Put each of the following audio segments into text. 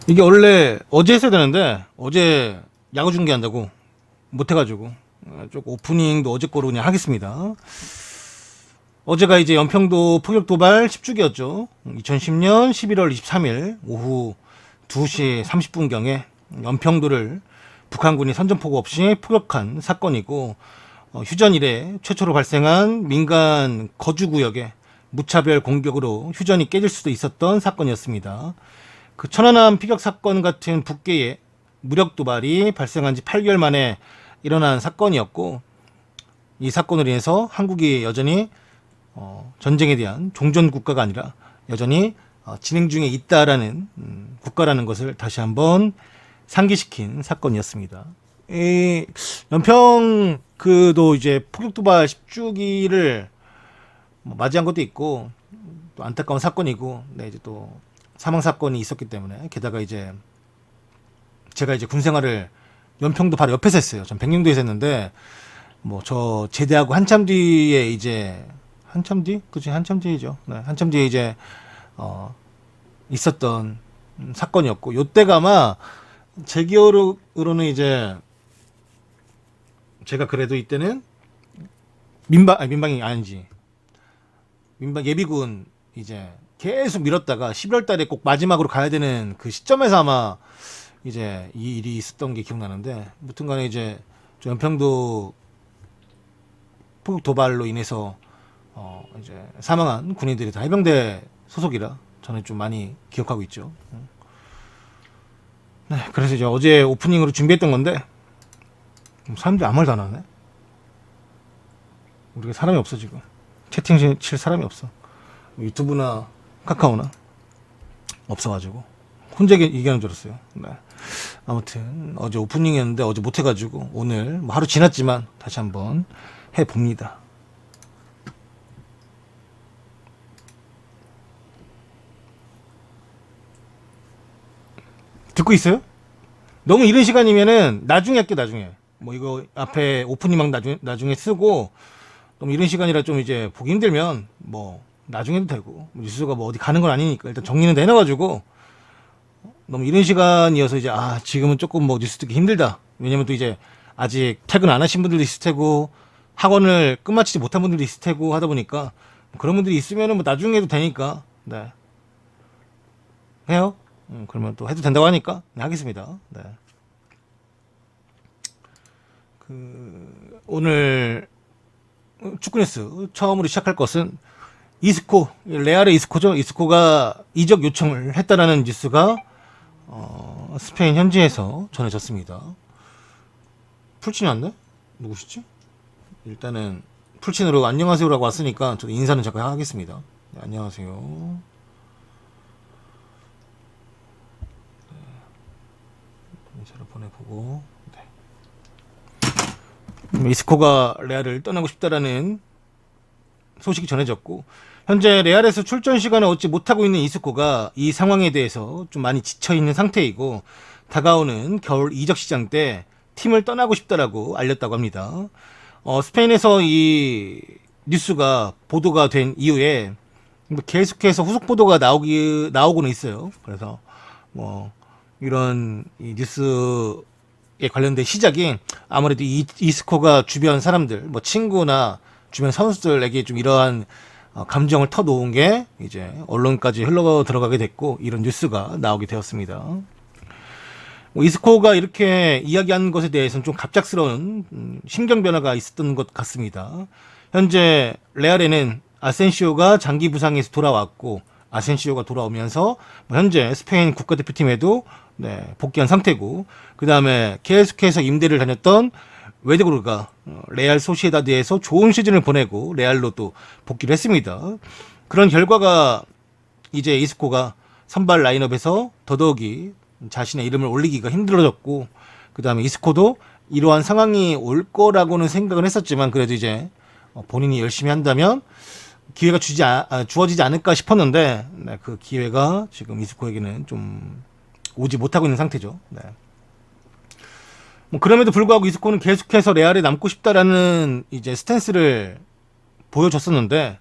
이게 원래 어제 했어야 되는데 어제 야구 중계한다고 못해가지고 조금 오프닝도 어제 거로 그냥 하겠습니다. 어제가 이제 연평도 포격 도발 10주기였죠. 2010년 11월 23일 오후 2시 30분경에 연평도를 북한군이 선전포고 없이 포격한 사건이고, 휴전 이래 최초로 발생한 민간 거주구역에 무차별 공격으로 휴전이 깨질 수도 있었던 사건이었습니다. 그 천안함 피격 사건 같은 북계의 무력 도발이 발생한 지 8개월 만에 일어난 사건이었고, 이 사건으로 인해서 한국이 여전히 전쟁에 대한 종전 국가가 아니라 여전히 진행 중에 있다라는 국가라는 것을 다시 한번 상기시킨 사건이었습니다. 이 연평 그도 이제 포격 도발 10주기를 맞이한 것도 있고 또 안타까운 사건이고, 네, 이제 또 사망 사건이 있었기 때문에, 게다가 이제 제가 이제 군 생활을 연평도 바로 옆에서 했어요. 전 백령도에서 했는데 뭐 저 제대하고 한참 뒤에 이제 한참 뒤? 그치, 한참 뒤이죠. 네, 한참 뒤에 이제 있었던 사건이었고, 요때가 아마 제 기억으로는 이제 제가 그래도 이때는 민방이 아니지, 민방 예비군 이제 계속 미뤘다가 11월 달에 꼭 마지막으로 가야 되는 그 시점에서 아마 이제 이 일이 있었던 게 기억나는데, 무튼 간에 이제 저 연평도 포격 도발로 인해서 이제 사망한 군인들이 다 해병대 소속이라 저는 좀 많이 기억하고 있죠. 네, 그래서 이제 어제 오프닝으로 준비했던 건데 사람들이 아무 말도 안 하네. 우리가 사람이 없어 지금. 채팅 칠 사람이 없어. 유튜브나 카카오나 없어가지고 혼자 얘기하는 줄 알았어요. 네. 아무튼 어제 오프닝이었는데 어제 못해가지고 오늘 뭐 하루 지났지만 다시 한번 해봅니다. 듣고 있어요? 너무 이른 시간이면은 나중에 할게. 나중에 뭐 이거 앞에 오프닝 나중에 쓰고, 너무 이른 시간이라 좀 이제 보기 힘들면 뭐 나중에도 되고, 뉴스가 뭐 어디 가는 건 아니니까 일단 정리는 해놔가지고, 너무 이른 시간이어서 이제 지금은 조금 뭐 뉴스 듣기 힘들다, 왜냐면 또 이제 아직 퇴근 안 하신 분들도 있을 테고 학원을 끝마치지 못한 분들도 있을 테고 하다 보니까, 그런 분들이 있으면은 뭐 나중에 해도 되니까, 네, 해요. 그러면 또 해도 된다고 하니까 네, 하겠습니다. 네. 오늘 축구 뉴스 처음으로 시작할 것은 이스코, 레알의 이스코죠. 이스코가 이적 요청을 했다라는 뉴스가 스페인 현지에서 전해졌습니다. 풀친이 왔네? 누구시지? 일단은 풀친으로 안녕하세요라고 왔으니까 저도 인사는 잠깐 하겠습니다. 네, 안녕하세요. 인사를 보내보고, 네. 이스코가 레알을 떠나고 싶다라는 소식이 전해졌고, 현재 레알에서 출전 시간을 얻지 못하고 있는 이스코가 이 상황에 대해서 좀 많이 지쳐있는 상태이고, 다가오는 겨울 이적 시장 때 팀을 떠나고 싶다라고 알렸다고 합니다. 스페인에서 이 뉴스가 보도가 된 이후에 계속해서 후속 보도가 나오고는 있어요. 그래서 뭐 이런 이 뉴스에 관련된 시작이 아무래도 이스코가 주변 사람들, 뭐 친구나 주변 선수들에게 좀 이러한 감정을 터놓은 게 이제 언론까지 흘러 들어가게 됐고, 이런 뉴스가 나오게 되었습니다. 이스코가 이렇게 이야기한 것에 대해서는 좀 갑작스러운 심경 변화가 있었던 것 같습니다. 현재 레알에는 아센시오가 장기 부상에서 돌아왔고, 아센시오가 돌아오면서 현재 스페인 국가대표팀에도 복귀한 상태고, 그 다음에 계속해서 임대를 다녔던 웨드고르가 레알 소시에다드에서 좋은 시즌을 보내고 레알로 또 복귀를 했습니다. 그런 결과가 이제 이스코가 선발 라인업에서 더더욱이 자신의 이름을 올리기가 힘들어졌고, 그 다음에 이스코도 이러한 상황이 올 거라고는 생각을 했었지만, 그래도 이제 본인이 열심히 한다면 기회가 주어지지 않을까 싶었는데, 네, 그 기회가 지금 이스코에게는 좀 오지 못하고 있는 상태죠. 네. 뭐 그럼에도 불구하고 이스코는 계속해서 레알에 남고 싶다라는 이제 스탠스를 보여줬었는데,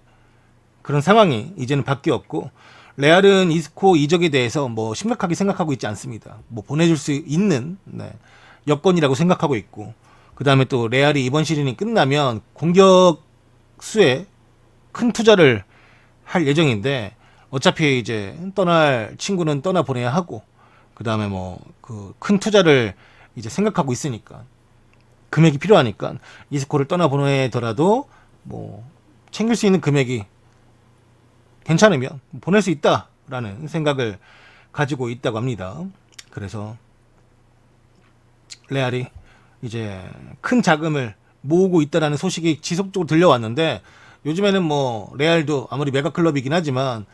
그런 상황이 이제는 바뀌었고, 레알은 이스코 이적에 대해서 뭐 심각하게 생각하고 있지 않습니다. 뭐 보내줄 수 있는 여건이라고 생각하고 있고, 그 다음에 또 레알이 이번 시즌이 끝나면 공격수에 큰 투자를 할 예정인데, 어차피 이제 떠날 친구는 떠나 보내야 하고, 그 다음에 뭐 그 큰 투자를 이제 생각하고 있으니까, 금액이 필요하니까 이스코를 떠나 보내더라도 뭐 챙길 수 있는 금액이 괜찮으면 보낼 수 있다라는 생각을 가지고 있다고 합니다. 그래서 레알이 이제 큰 자금을 모으고 있다라는 소식이 지속적으로 들려왔는데, 요즘에는 뭐 레알도 아무리 메가 클럽이긴 하지만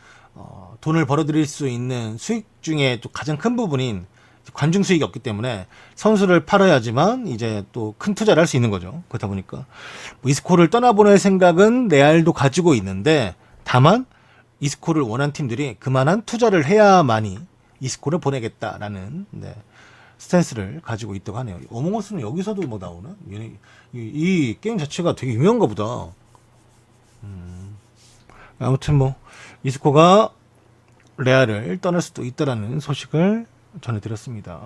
돈을 벌어들일 수 있는 수익 중에 또 가장 큰 부분인 관중 수익이 없기 때문에 선수를 팔아야지만 이제 또 큰 투자를 할 수 있는 거죠. 그렇다 보니까 뭐 이스코를 떠나보낼 생각은 레알도 가지고 있는데, 다만 이스코를 원한 팀들이 그만한 투자를 해야만이 이스코를 보내겠다라는 스탠스를 가지고 있다고 하네요. 어몽어스는 여기서도 뭐 나오나? 이 게임 자체가 되게 유명한가 보다. 아무튼 뭐 이스코가 레알을 떠날 수도 있다라는 소식을 전해드렸습니다.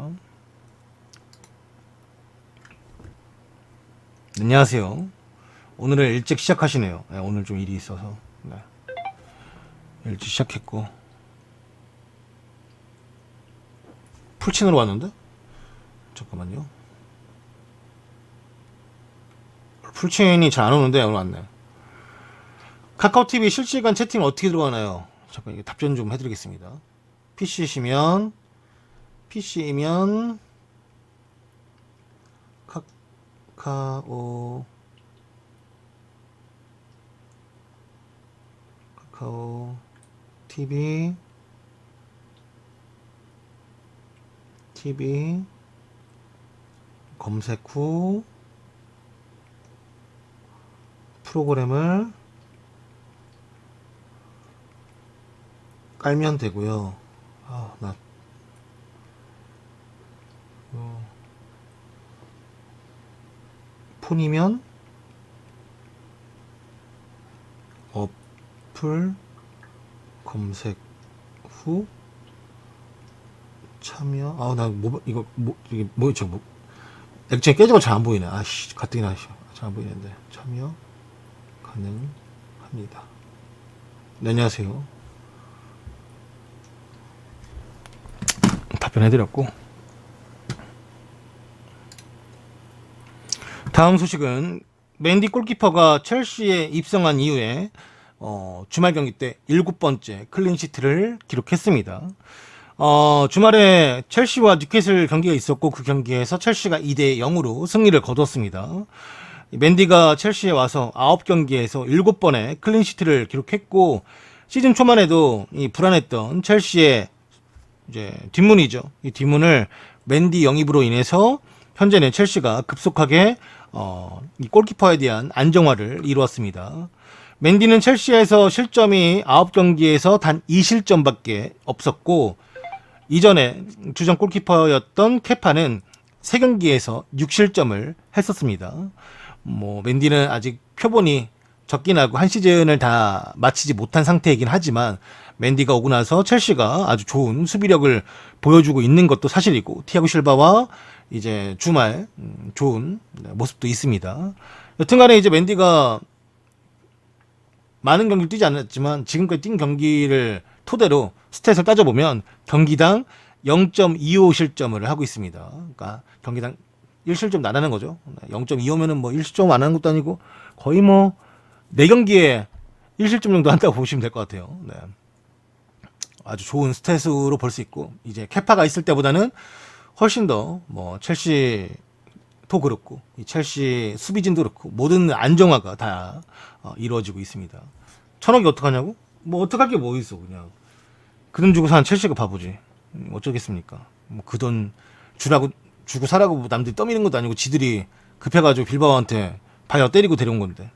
안녕하세요. 오늘은 일찍 시작하시네요. 오늘 좀 일이 있어서 일찍 시작했고, 풀친으로 왔는데? 잠깐만요. 풀친이 잘 안 오는데 오늘 왔네. 카카오TV 실시간 채팅 어떻게 들어가나요? 잠깐 답변 좀 해드리겠습니다. PC이면 카카오 TV 검색 후 프로그램을 깔면 되고요. 폰이면 어플 검색 후 참여. 이거 이게 뭐였죠? 액정이 깨져가 잘 안 보이네. 아씨, 가뜩이나 잘 안 보이는데. 참여 가능합니다. 네, 안녕하세요. 답변해드렸고, 다음 소식은 맨디 골키퍼가 첼시에 입성한 이후에 주말 경기 때 7번째 클린시트를 기록했습니다. 주말에 첼시와 뉴캐슬 경기가 있었고, 그 경기에서 첼시가 2대 0으로 승리를 거뒀습니다. 맨디가 첼시에 와서 9경기에서 7번의 클린시트를 기록했고, 시즌 초만 해도 이 불안했던 첼시의 이제 뒷문이죠. 이 뒷문을 맨디 영입으로 인해서 현재는 첼시가 급속하게 이 골키퍼에 대한 안정화를 이루었습니다. 맨디는 첼시에서 실점이 9경기에서 단 2실점밖에 없었고, 이전에 주전 골키퍼였던 케파는 3경기에서 6실점을 했었습니다. 뭐 맨디는 아직 표본이 적긴 하고 한 시즌을 다 마치지 못한 상태이긴 하지만, 맨디가 오고 나서 첼시가 아주 좋은 수비력을 보여주고 있는 것도 사실이고, 티아고 실바와 이제 주말 좋은 모습도 있습니다. 여튼간에 이제 맨디가 많은 경기를 뛰지 않았지만 지금까지 뛴 경기를 토대로 스탯을 따져보면 경기당 0.25실점을 하고 있습니다. 그러니까 경기당 1실점 나라는 거죠. 0.25면은 뭐 1실점 안 하는 것도 아니고 거의 뭐 4경기에 1실점 정도 한다고 보시면 될 것 같아요. 네. 아주 좋은 스탯으로 볼 수 있고, 이제 케파가 있을 때보다는 훨씬 더 뭐 첼시도 그렇고 이 첼시 수비진도 그렇고 모든 안정화가 다 이루어지고 있습니다. 1,000억이 어떡하냐고? 뭐 어떡할 게 뭐 있어. 그냥 그 돈 주고 사는 첼시가 바보지. 어쩌겠습니까? 뭐 그 돈 주고 사라고 뭐 남들이 떠미는 것도 아니고 지들이 급해가지고 빌바오한테 바이어 때리고 데려온 건데,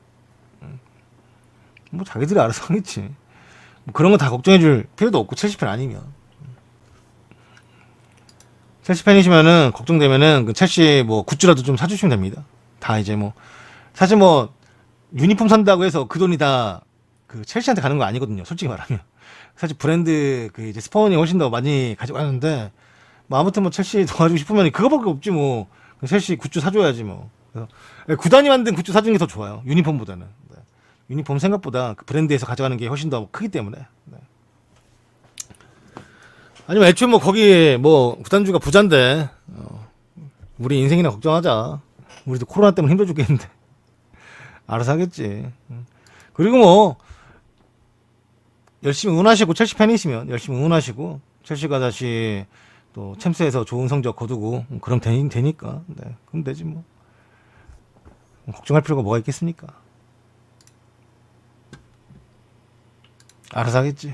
뭐 자기들이 알아서 하겠지. 뭐 그런 거 다 걱정해줄 필요도 없고, 첼시 팬 아니면. 첼시 팬이시면은 걱정되면은 그 첼시 뭐 굿즈라도 좀 사주시면 됩니다. 다 이제 뭐 사실 뭐 유니폼 산다고 해서 그 돈이 다 그 첼시한테 가는 거 아니거든요. 솔직히 말하면 사실 브랜드 그 이제 스폰이 훨씬 더 많이 가져가는데 뭐 아무튼 뭐 첼시 도와주고 싶으면 그거밖에 없지 뭐. 첼시 굿즈 사줘야지 뭐. 그래서 구단이 만든 굿즈 사주는 게 더 좋아요. 유니폼보다는. 네. 유니폼 생각보다 그 브랜드에서 가져가는 게 훨씬 더 크기 때문에. 네. 아니면 애초에 뭐 거기 뭐 구단주가 부자인데 우리 인생이나 걱정하자. 우리도 코로나 때문에 힘들어 죽겠는데 알아서 하겠지. 그리고 뭐 열심히 응원하시고 첼시 팬이시면 열심히 응원하시고 첼시가 다시 또 챔스에서 좋은 성적 거두고 그럼 되니까. 네. 그럼 되지 뭐. 걱정할 필요가 뭐가 있겠습니까? 알아서 하겠지.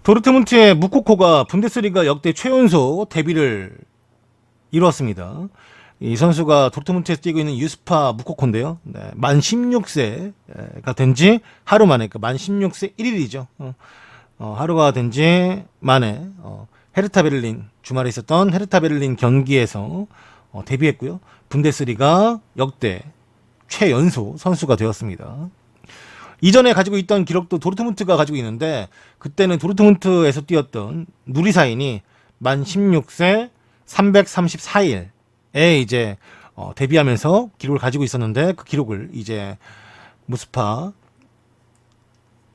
도르트문트의 무코코가 분데스리가 역대 최연소 데뷔를 이루었습니다. 이 선수가 도르트문트에서 뛰고 있는 유스파 무코코인데요. 네, 만 16세가 된 지 하루 만에, 그러니까 만 16세 1일이죠. 하루가 된 지 만에 헤르타 베를린, 주말에 있었던 헤르타 베를린 경기에서 데뷔했고요. 분데스리가 역대 최연소 선수가 되었습니다. 이전에 가지고 있던 기록도 도르트문트가 가지고 있는데 그때는 도르트문트에서 뛰었던 누리사인이 만 16세 334일에 이제 데뷔하면서 기록을 가지고 있었는데 그 기록을 이제 무스파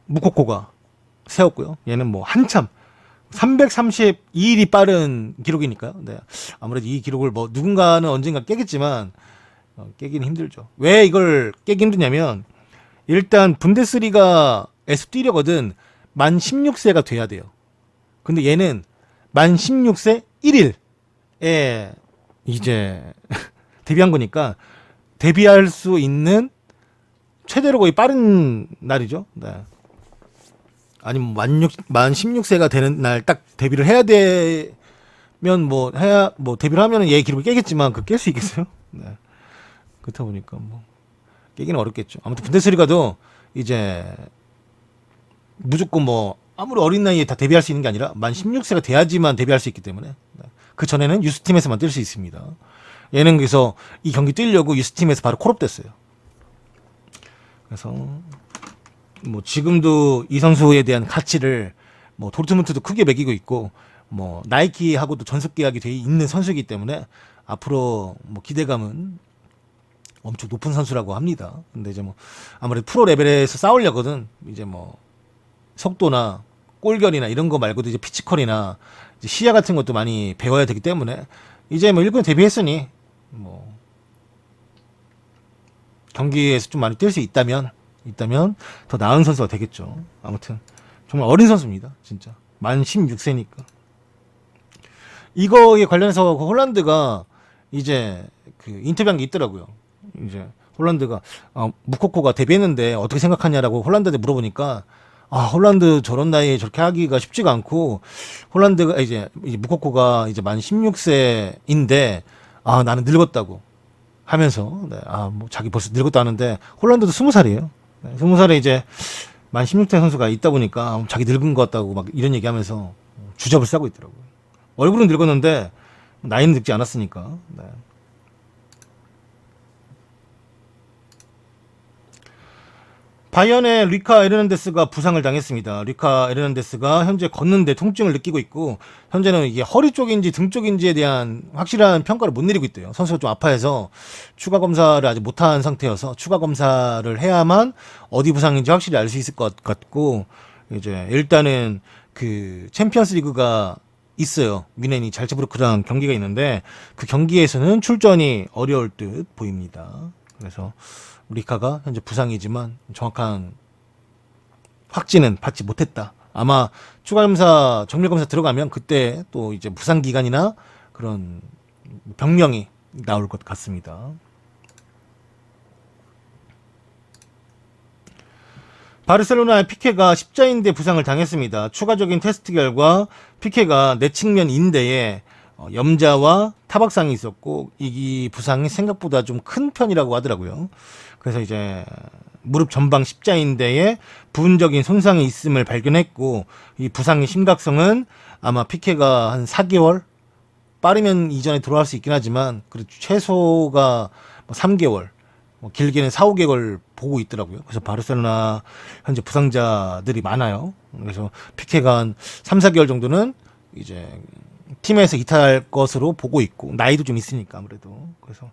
무코코가 세웠고요. 얘는 뭐 한참 332일이 빠른 기록이니까요. 네. 아무래도 이 기록을 뭐 누군가는 언젠가 깨겠지만 깨기는 힘들죠. 왜 이걸 깨기 힘드냐면 일단 분데스리가에서 뛰려거든 만 16세가 돼야 돼요. 근데 얘는 만 16세 1일에 이제 데뷔한 거니까 데뷔할 수 있는 최대로 거의 빠른 날이죠. 네. 아니면 만 16세가 되는 날 딱 데뷔를 해야 되면 뭐 데뷔를 하면은 얘 기록을 깨겠지만 그 깰 수 있겠어요? 네. 그렇다 보니까 뭐 깨기는 어렵겠죠. 아무튼 분데스리가도 이제 무조건 뭐 아무리 어린 나이에 다 데뷔할 수 있는 게 아니라 만 16세가 돼야지만 데뷔할 수 있기 때문에 그 전에는 유스팀에서만 뛸 수 있습니다. 얘는 그래서 이 경기 뛰려고 유스팀에서 바로 콜업됐어요. 그래서 뭐 지금도 이 선수에 대한 가치를 뭐 도르트문트도 크게 매기고 있고 뭐 나이키하고도 전속 계약이 돼 있는 선수이기 때문에 앞으로 뭐 기대감은 엄청 높은 선수라고 합니다. 근데 이제 뭐 아무래도 프로 레벨에서 싸우려거든 이제 뭐 속도나 골결이나 이런 거 말고도 이제 피지컬이나 이제 시야 같은 것도 많이 배워야 되기 때문에 이제 뭐 일본에 데뷔했으니 뭐 경기에서 좀 많이 뛸 수 있다면 더 나은 선수가 되겠죠. 아무튼 정말 어린 선수입니다. 진짜 만 16세니까. 이거에 관련해서 홀란드가 이제 그 인터뷰한 게 있더라고요. 이제 홀란드가 무코코가 데뷔했는데 어떻게 생각하냐라고 홀란드한테 물어보니까 홀란드 저런 나이에 저렇게 하기가 쉽지가 않고 홀란드가 이제 무코코가 이제 만 16세인데 나는 늙었다고 하면서 뭐 자기 벌써 늙었다 하는데 홀란드도 20살이에요. 20살에 이제 만 16세 선수가 있다 보니까 자기 늙은 것 같다고 막 이런 얘기하면서 주접을 싸고 있더라고요. 얼굴은 늙었는데 나이는 늙지 않았으니까. 네. 바이언의 리카 에르난데스가 부상을 당했습니다. 리카 에르난데스가 현재 걷는데 통증을 느끼고 있고 현재는 이게 허리 쪽인지 등 쪽인지에 대한 확실한 평가를 못 내리고 있대요. 선수가 좀 아파해서 추가 검사를 아직 못한 상태여서 추가 검사를 해야만 어디 부상인지 확실히 알 수 있을 것 같고 이제 일단은 그 챔피언스 리그가 있어요. 뮌헨이 잘츠부르크랑 경기가 있는데 그 경기에서는 출전이 어려울 듯 보입니다. 그래서 리카가 현재 부상이지만 정확한 확진은 받지 못했다. 아마 추가 검사, 정밀 검사 들어가면 그때 또 이제 부상 기간이나 그런 병명이 나올 것 같습니다. 바르셀로나의 피케가 십자인대 부상을 당했습니다. 추가적인 테스트 결과 피케가 내측면 인대에 염자와 타박상이 있었고 이 부상이 생각보다 좀 큰 편이라고 하더라고요. 그래서 이제 무릎 전방 십자인대에 부분적인 손상이 있음을 발견했고 이 부상의 심각성은 아마 피케가 한 4개월 빠르면 이전에 돌아갈 수 있긴 하지만 그래도 최소가 뭐 3개월, 뭐 길게는 4, 5개월 보고 있더라고요. 그래서 바르셀로나 현재 부상자들이 많아요. 그래서 피케가 한 3, 4개월 정도는 이제 팀에서 이탈할 것으로 보고 있고, 나이도 좀 있으니까 아무래도. 그래서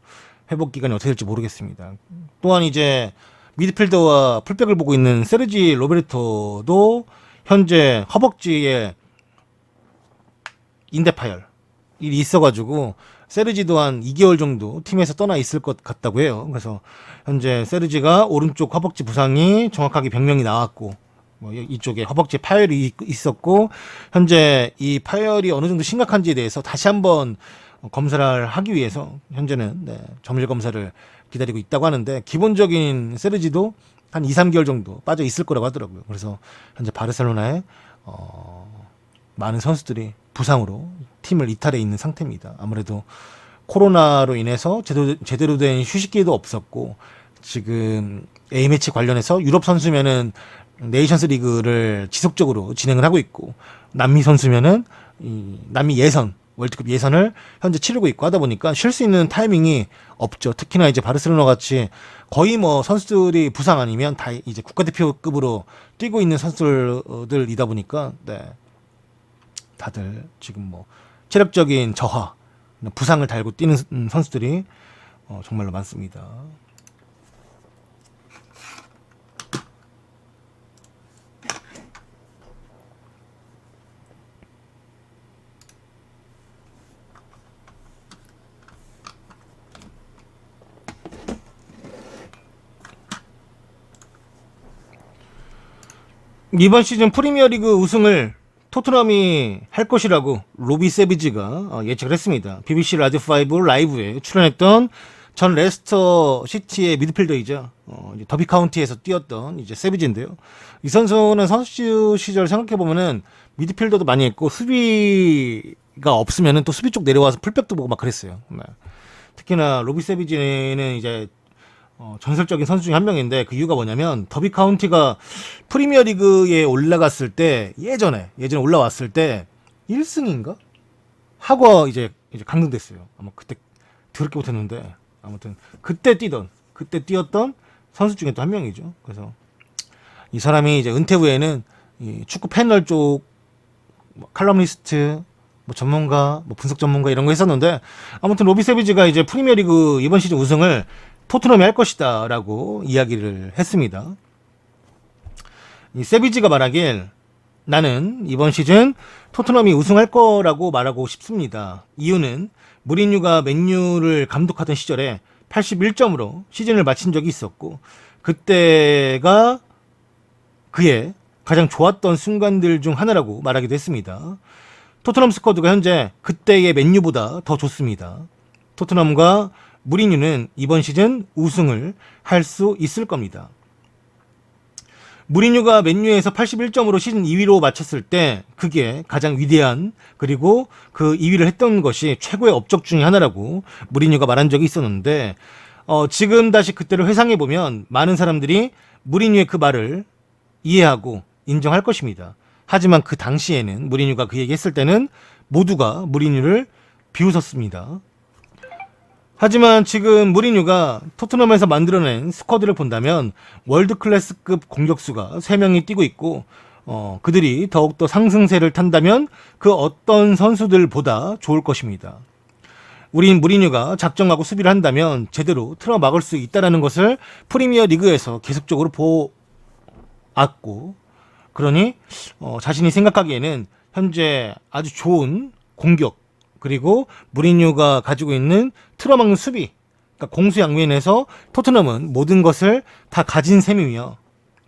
회복 기간이 어떻게 될지 모르겠습니다. 또한 이제 미드필더와 풀백을 보고 있는 세르지 로베르토도 현재 허벅지에 인대 파열 일이 있어가지고 세르지도 한 2개월 정도 팀에서 떠나 있을 것 같다고 해요. 그래서 현재 세르지가 오른쪽 허벅지 부상이 정확하게 병명이 나왔고, 뭐 이쪽에 허벅지에 파열이 있었고, 현재 이 파열이 어느 정도 심각한지에 대해서 다시 한번 검사를 하기 위해서 현재는 점일 검사를 기다리고 있다고 하는데, 기본적인 세르지도 한 2, 3개월 정도 빠져 있을 거라고 하더라고요. 그래서 현재 바르셀로나에 많은 선수들이 부상으로 팀을 이탈해 있는 상태입니다. 아무래도 코로나로 인해서 제대로 된 휴식기도 없었고, 지금 A매치 관련해서 유럽 선수면은 네이션스 리그를 지속적으로 진행을 하고 있고, 남미 선수면은 이 남미 예선, 월드컵 예선을 현재 치르고 있고 하다 보니까 쉴 수 있는 타이밍이 없죠. 특히나 이제 바르셀로나 같이 거의 뭐 선수들이 부상 아니면 다 이제 국가대표급으로 뛰고 있는 선수들이다 보니까 다들 지금 뭐 체력적인 저하, 부상을 달고 뛰는 선수들이 정말로 많습니다. 이번 시즌 프리미어리그 우승을 토트넘이 할 것이라고 로비 세비지가 예측을 했습니다. BBC 라디오5 라이브에 출연했던 전 레스터 시티의 미드필더이자 이제 더비 카운티에서 뛰었던 이제 세비지인데요. 이 선수는 선수 시절 생각해 보면은 미드필더도 많이 했고, 수비가 없으면은 또 수비 쪽 내려와서 풀백도 보고 막 그랬어요. 특히나 로비 세비지는 이제 전설적인 선수 중에 한 명인데, 그 이유가 뭐냐면 더비 카운티가 프리미어 리그에 올라갔을 때, 예전에 올라왔을 때 1승인가 하고 이제 강등됐어요. 아마 그때 더럽게 못했는데, 아무튼 그때 뛰었던 선수 중에 또 한 명이죠. 그래서 이 사람이 이제 은퇴 후에는 이 축구 패널 쪽 칼럼니스트, 뭐 전문가, 뭐 분석 전문가 이런 거 했었는데, 아무튼 로비 세비지가 이제 프리미어 리그 이번 시즌 우승을 토트넘이 할 것이다 라고 이야기를 했습니다. 이 세비지가 말하길, 나는 이번 시즌 토트넘이 우승할 거라고 말하고 싶습니다. 이유는 무리뉴가 맨유를 감독하던 시절에 81점으로 시즌을 마친 적이 있었고, 그때가 그의 가장 좋았던 순간들 중 하나라고 말하기도 했습니다. 토트넘 스쿼드가 현재 그때의 맨유보다 더 좋습니다. 토트넘과 무리뉴는 이번 시즌 우승을 할 수 있을 겁니다. 무리뉴가 맨유에서 81점으로 시즌 2위로 마쳤을 때 그게 가장 위대한, 그리고 그 2위를 했던 것이 최고의 업적 중에 하나라고 무리뉴가 말한 적이 있었는데, 지금 다시 그때를 회상해보면 많은 사람들이 무리뉴의 그 말을 이해하고 인정할 것입니다. 하지만 그 당시에는, 무리뉴가 그 얘기했을 때는 모두가 무리뉴를 비웃었습니다. 하지만 지금 무리뉴가 토트넘에서 만들어낸 스쿼드를 본다면 월드 클래스급 공격수가 3명이 뛰고 있고, 그들이 더욱더 상승세를 탄다면 그 어떤 선수들보다 좋을 것입니다. 우린 무리뉴가 작정하고 수비를 한다면 제대로 틀어막을 수 있다는 것을 프리미어 리그에서 계속적으로 보았고, 그러니 자신이 생각하기에는 현재 아주 좋은 공격, 그리고 무리뉴가 가지고 있는 틀어막는 수비, 그러니까 공수양면에서 토트넘은 모든 것을 다 가진 셈이며,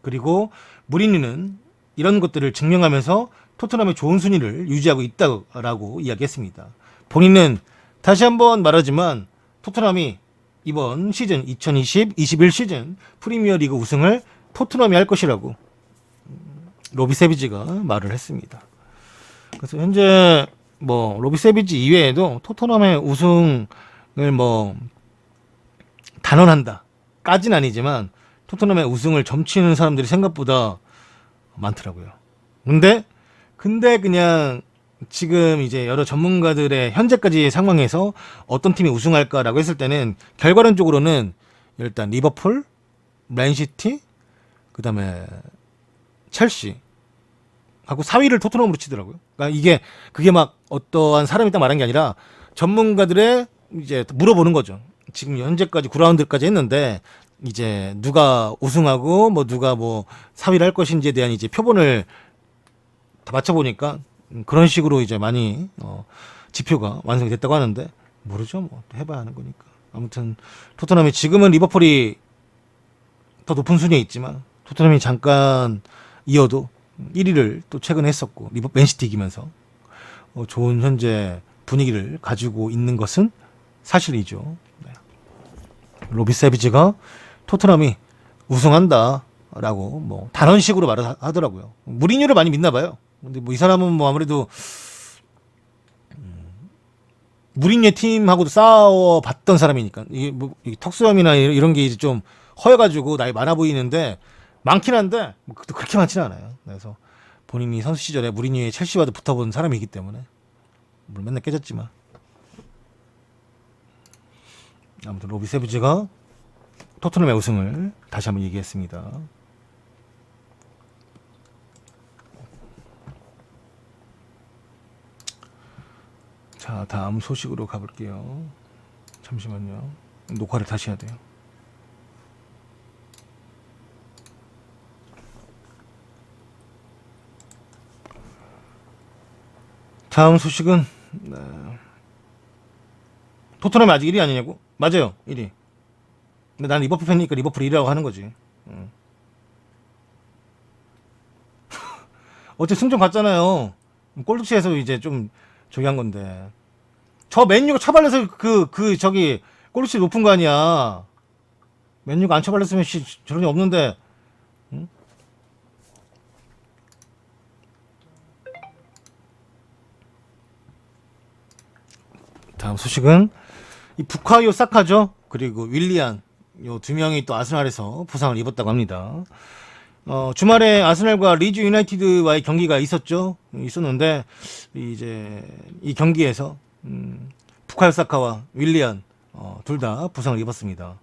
그리고 무리뉴는 이런 것들을 증명하면서 토트넘의 좋은 순위를 유지하고 있다고 이야기했습니다. 본인은 다시 한번 말하지만 토트넘이 이번 시즌 2020-21 시즌 프리미어 리그 우승을 토트넘이 할 것이라고 로비 세비지가 말을 했습니다. 그래서 현재 뭐 로비 세비지 이외에도 토트넘의 우승을 뭐 단언한다 까진 아니지만 토트넘의 우승을 점치는 사람들이 생각보다 많더라고요. 근데 그냥 지금 이제 여러 전문가들의 현재까지의 상황에서 어떤 팀이 우승할까라고 했을 때는 결과론적으로는 일단 리버풀, 맨시티, 그다음에 첼시 하고 4위를 토트넘으로 치더라고요. 그러니까 그게 막 어떠한 사람이 딱 말한 게 아니라 전문가들의 이제 물어보는 거죠. 지금 현재까지 9라운드까지 했는데 이제 누가 우승하고 뭐 누가 뭐 4위를 할 것인지에 대한 이제 표본을 다 맞춰보니까 그런 식으로 이제 많이 지표가 완성이 됐다고 하는데 모르죠. 뭐 해봐야 하는 거니까. 아무튼 토트넘이 지금은 리버풀이 더 높은 순위에 있지만 토트넘이 잠깐 이어도 1위를 또 최근에 했었고 맨시티 이기면서 좋은 현재 분위기를 가지고 있는 것은 사실이죠. 네. 로비 세비지가 토트넘이 우승한다라고 뭐 단언식으로 말을 하더라고요. 무리뉴를 많이 믿나 봐요. 근데 뭐 이 사람은 뭐 아무래도 무리뉴 팀하고도 싸워봤던 사람이니까 이게 뭐 턱수염이나 이런 게 이제 좀 허여가지고 나이 많아 보이는데 많긴 한데 뭐 그렇게 많지는 않아요. 그래서 본인이 선수 시절에 무리뉴의 첼시와도 붙어본 사람이기 때문에 물론 맨날 깨졌지만 아무튼 로비 세비지가 토트넘의 우승을 다시 한번 얘기했습니다. 자, 다음 소식으로 가볼게요. 잠시만요. 녹화를 다시 해야 돼요. 다음 소식은 토트넘이 아직 1위 아니냐고? 맞아요, 1위. 근데 난 리버풀 팬이니까 리버풀 1위라고 하는 거지. 어째 승점 갔잖아요. 골득시에서 이제 좀 저기 한 건데. 저 맨유가 처발려서 저기 골득시 높은 거 아니야. 맨유가 안 처발렸으면 저런 일 없는데. 응? 다음 소식은 이 부카요 사카죠. 그리고 윌리안 요 두 명이 또 아스날에서 부상을 입었다고 합니다. 주말에 아스날과 리즈 유나이티드와의 경기가 있었는데 이제 이 경기에서 부카요 사카와 윌리안 둘 다 부상을 입었습니다.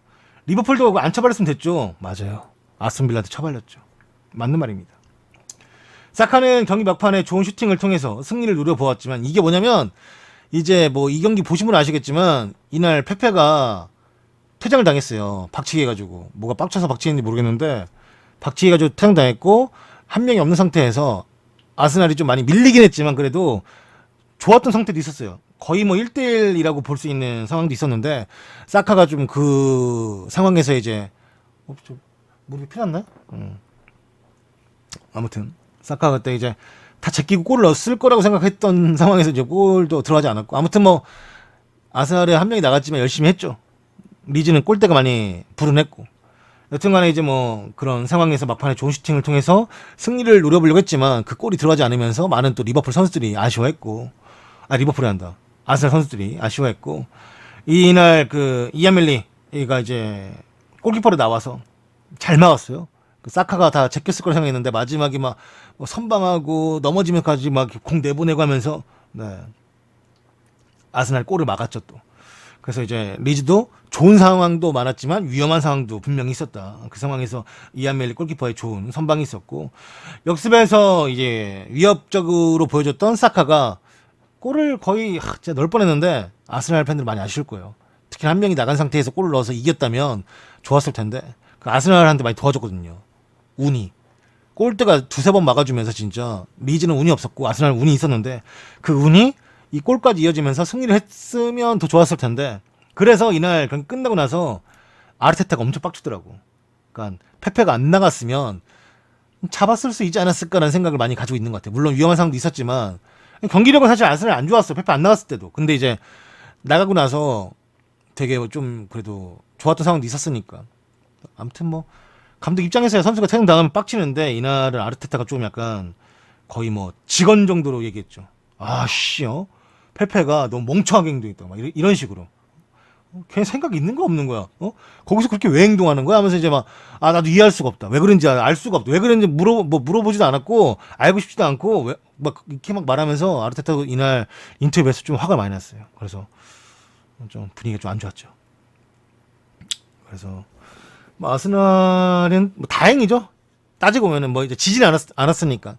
리버풀도 안 처발렸으면 됐죠. 맞아요. 아스ton 빌라한테 처발렸죠. 맞는 말입니다. 사카는 경기 막판에 좋은 슈팅을 통해서 승리를 누려보았지만 이게 뭐냐면 이제 뭐 이 경기 보시면 아시겠지만 이날 페페가 퇴장을 당했어요. 박치기 해가지고 뭐가 빡쳐서 박치기인지 모르겠는데 박치기 해가지고 퇴장당했고 한 명이 없는 상태에서 아스날이 좀 많이 밀리긴 했지만 그래도 좋았던 상태도 있었어요. 거의 뭐 1대1이라고 볼 수 있는 상황도 있었는데 사카가 좀 그 상황에서 이제 좀 무릎이 피났나? 아무튼 사카가 그때 이제 다 제끼고 골을 넣었을 거라고 생각했던 상황에서 이제 골도 들어가지 않았고 아무튼 뭐 아스날에 한 명이 나갔지만 열심히 했죠. 리즈는 골대가 많이 불운했고 여튼간에 이제 뭐 그런 상황에서 막판에 좋은 슈팅을 통해서 승리를 노려보려고 했지만 그 골이 들어가지 않으면서 많은 또 리버풀 선수들이 아쉬워했고 리버풀이 한다. 아스날 선수들이 아쉬워했고 이날 그 이아멜리가 이제 골키퍼로 나와서 잘 막았어요. 그 사카가 다 제꼈을 거라 생각했는데 마지막에 막 선방하고 넘어지면까지 막 공 내보내고 하면서 아스날 골을 막았죠 또. 그래서 이제 리즈도 좋은 상황도 많았지만 위험한 상황도 분명히 있었다. 그 상황에서 이안멜리 골키퍼의 좋은 선방이 있었고 역습에서 이제 위협적으로 보여줬던 사카가 골을 거의 진짜 넣을 뻔했는데 아스날 팬들 많이 아쉬울 거예요. 특히 한 명이 나간 상태에서 골을 넣어서 이겼다면 좋았을 텐데 그 아스날한테 많이 도와줬거든요. 운이 골대가 두세 번 막아주면서 진짜 리즈는 운이 없었고 아스날 운이 있었는데 그 운이 이 골까지 이어지면서 승리를 했으면 더 좋았을 텐데 그래서 이날 끝나고 나서 아르테타가 엄청 빡치더라고. 그러니까 페페가 안 나갔으면 잡았을 수 있지 않았을까라는 생각을 많이 가지고 있는 것 같아요. 물론 위험한 상황도 있었지만 경기력은 사실 아스날 안 좋았어요. 페페 안 나갔을 때도. 근데 이제 나가고 나서 되게 좀 그래도 좋았던 상황도 있었으니까. 아무튼 뭐 감독 입장에서야 선수가 퇴장 당하면 빡치는데 이날은 아르테타가 좀 약간 거의 뭐 직원 정도로 얘기했죠. 페페가 너무 멍청하게 행동했다. 막 이런 식으로. 걔 생각이 있는 거 없는 거야. 거기서 그렇게 왜 행동하는 거야? 하면서 이제 막, 나도 이해할 수가 없다. 왜 그런지 알 수가 없다. 왜 그런지 물어보지도 않았고, 알고 싶지도 않고, 막, 이렇게 막 말하면서 아르테타도 이날 인터뷰에서 좀 화가 많이 났어요. 그래서 좀 분위기가 좀 안 좋았죠. 그래서, 뭐 아스날은 뭐 다행이죠. 따지고 보면은 뭐 이제 지지는 않았으니까.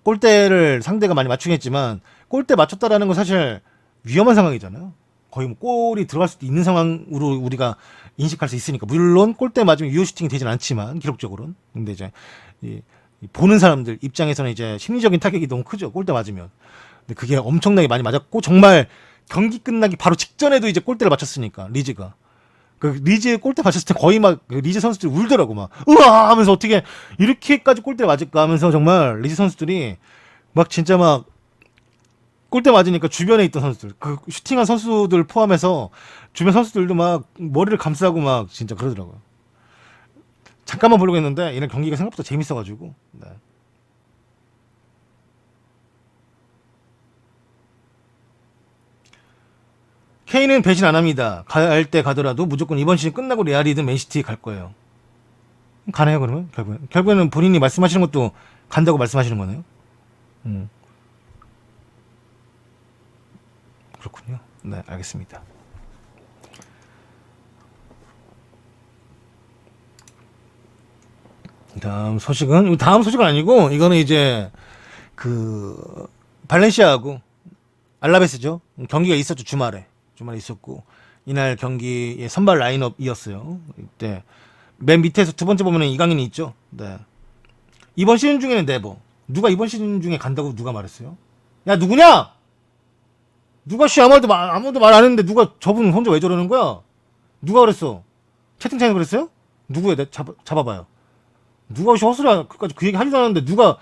골대를 상대가 많이 맞추긴 했지만, 골대 맞췄다라는 건 사실 위험한 상황이잖아요. 거의 뭐 골이 들어갈 수도 있는 상황으로 우리가 인식할 수 있으니까. 물론 골대 맞으면 유효 슈팅이 되진 않지만 기록적으로는. 근데 이제 이 보는 사람들 입장에서는 이제 심리적인 타격이 너무 크죠. 골대 맞으면. 근데 그게 엄청나게 많이 맞았고 정말 경기 끝나기 바로 직전에도 이제 골대를 맞췄으니까 리즈가. 그 리즈 골대 맞췄을 때 거의 막 그 리즈 선수들이 울더라고 막. 우와 하면서 어떻게 이렇게까지 골대를 맞을까 하면서 정말 리즈 선수들이 막 진짜 막 골대 맞으니까 주변에 있던 선수들, 그 슈팅한 선수들 포함해서 주변 선수들도 막 머리를 감싸고 막 진짜 그러더라고요. 잠깐만 보려고 했는데 이런 경기가 생각보다 재밌어가지고. 네. 케인은 배신 안 합니다. 갈 때 가더라도 무조건 이번 시즌 끝나고 레알이든 맨시티 갈 거예요. 가네요 그러면 결국에는 본인이 말씀하시는 것도 간다고 말씀하시는 거네요. 음. 그렇군요. 네, 알겠습니다. 다음 소식은 아니고 이거는 이제 그 발렌시아하고 알라베스죠. 경기가 있었죠. 주말에 있었고 이날 경기의 선발 라인업이었어요. 이때 맨 밑에서 두 번째 보면은 이강인이 있죠. 네. 이번 시즌 중에는 네버. 누가 이번 시즌 중에 간다고 누가 말했어요? 야 누구냐? 누가 아무도 말 안 했는데 누가 저분 혼자 왜 저러는 거야? 누가 그랬어? 채팅창에 그랬어요? 누구야? 잡아봐요. 누가 헛소리야? 그까지 그 얘기 하지도 않았는데 누가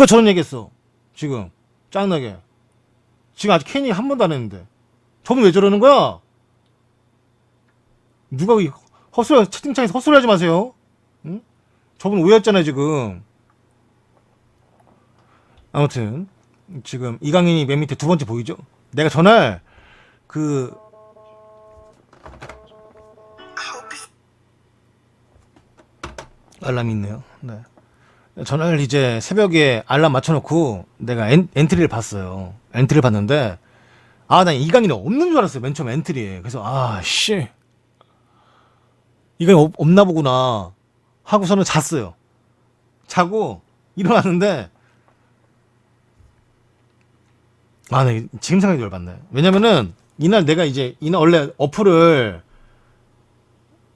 저런 얘기했어? 지금 짱나게. 지금 아직 케인이 한 번도 안 했는데 저분 왜 저러는 거야? 누가 헛소리 채팅창에서 헛소리 하지 마세요. 응? 저분 오해했잖아요 지금. 아무튼 지금 이강인이 맨 밑에 두 번째 보이죠? 내가 전날 그 알람이 있네요. 네. 전날 이제 새벽에 알람 맞춰놓고 내가 엔트리를 봤어요. 엔트리를 봤는데 난 이강인이 없는 줄 알았어요. 맨 처음 엔트리에. 그래서 씨 이강인 없나 보구나 하고서는 잤어요. 자고 일어났는데 네, 지금 생각이 열받네. 왜냐면은 이날 원래 어플을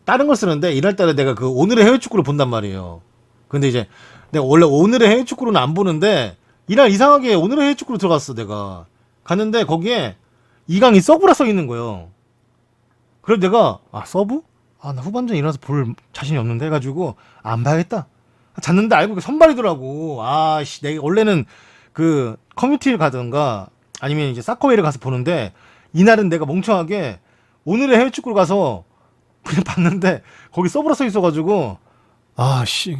다른 걸 쓰는데 이날따라 내가 그 오늘의 해외 축구를 본단 말이에요. 근데 이제 내가 원래 오늘의 해외 축구로는 안 보는데 이날 이상하게 오늘의 해외 축구로 들어갔어. 내가 갔는데 거기에 이강인 서브라 써 있는 거예요. 그래서 내가 서브? 나 후반전 일어나서 볼 자신이 없는데 해가지고 안 봐야겠다. 잤는데 알고 선발이더라고. 씨 내가 원래는 그 커뮤니티를 가든가 아니면 이제 사커웨이를 가서 보는데 이날은 내가 멍청하게 오늘의 해외 축구를 가서 그냥 봤는데 거기 서브라 써 있어가지고 씨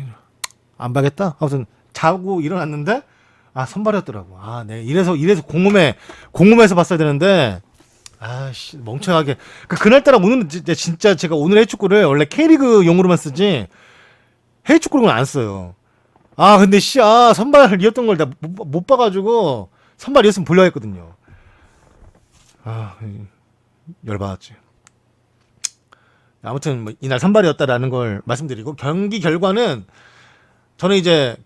안 봐야겠다. 아무튼 자고 일어났는데 선발이었더라고. 네 이래서 공홈에서 봤어야 되는데 씨 멍청하게 그날따라 오늘 진짜 제가 오늘 해외 축구를 원래 K리그용으로만 쓰지 해외 축구로는 안 써요. 근데 선발이었던 걸 내가 못 봐가지고 선발이었으면 보려고 했거든요. 열받았지. 아무튼 뭐 이날 선발이었다라는 걸 말씀드리고 경기 결과는 저는 이제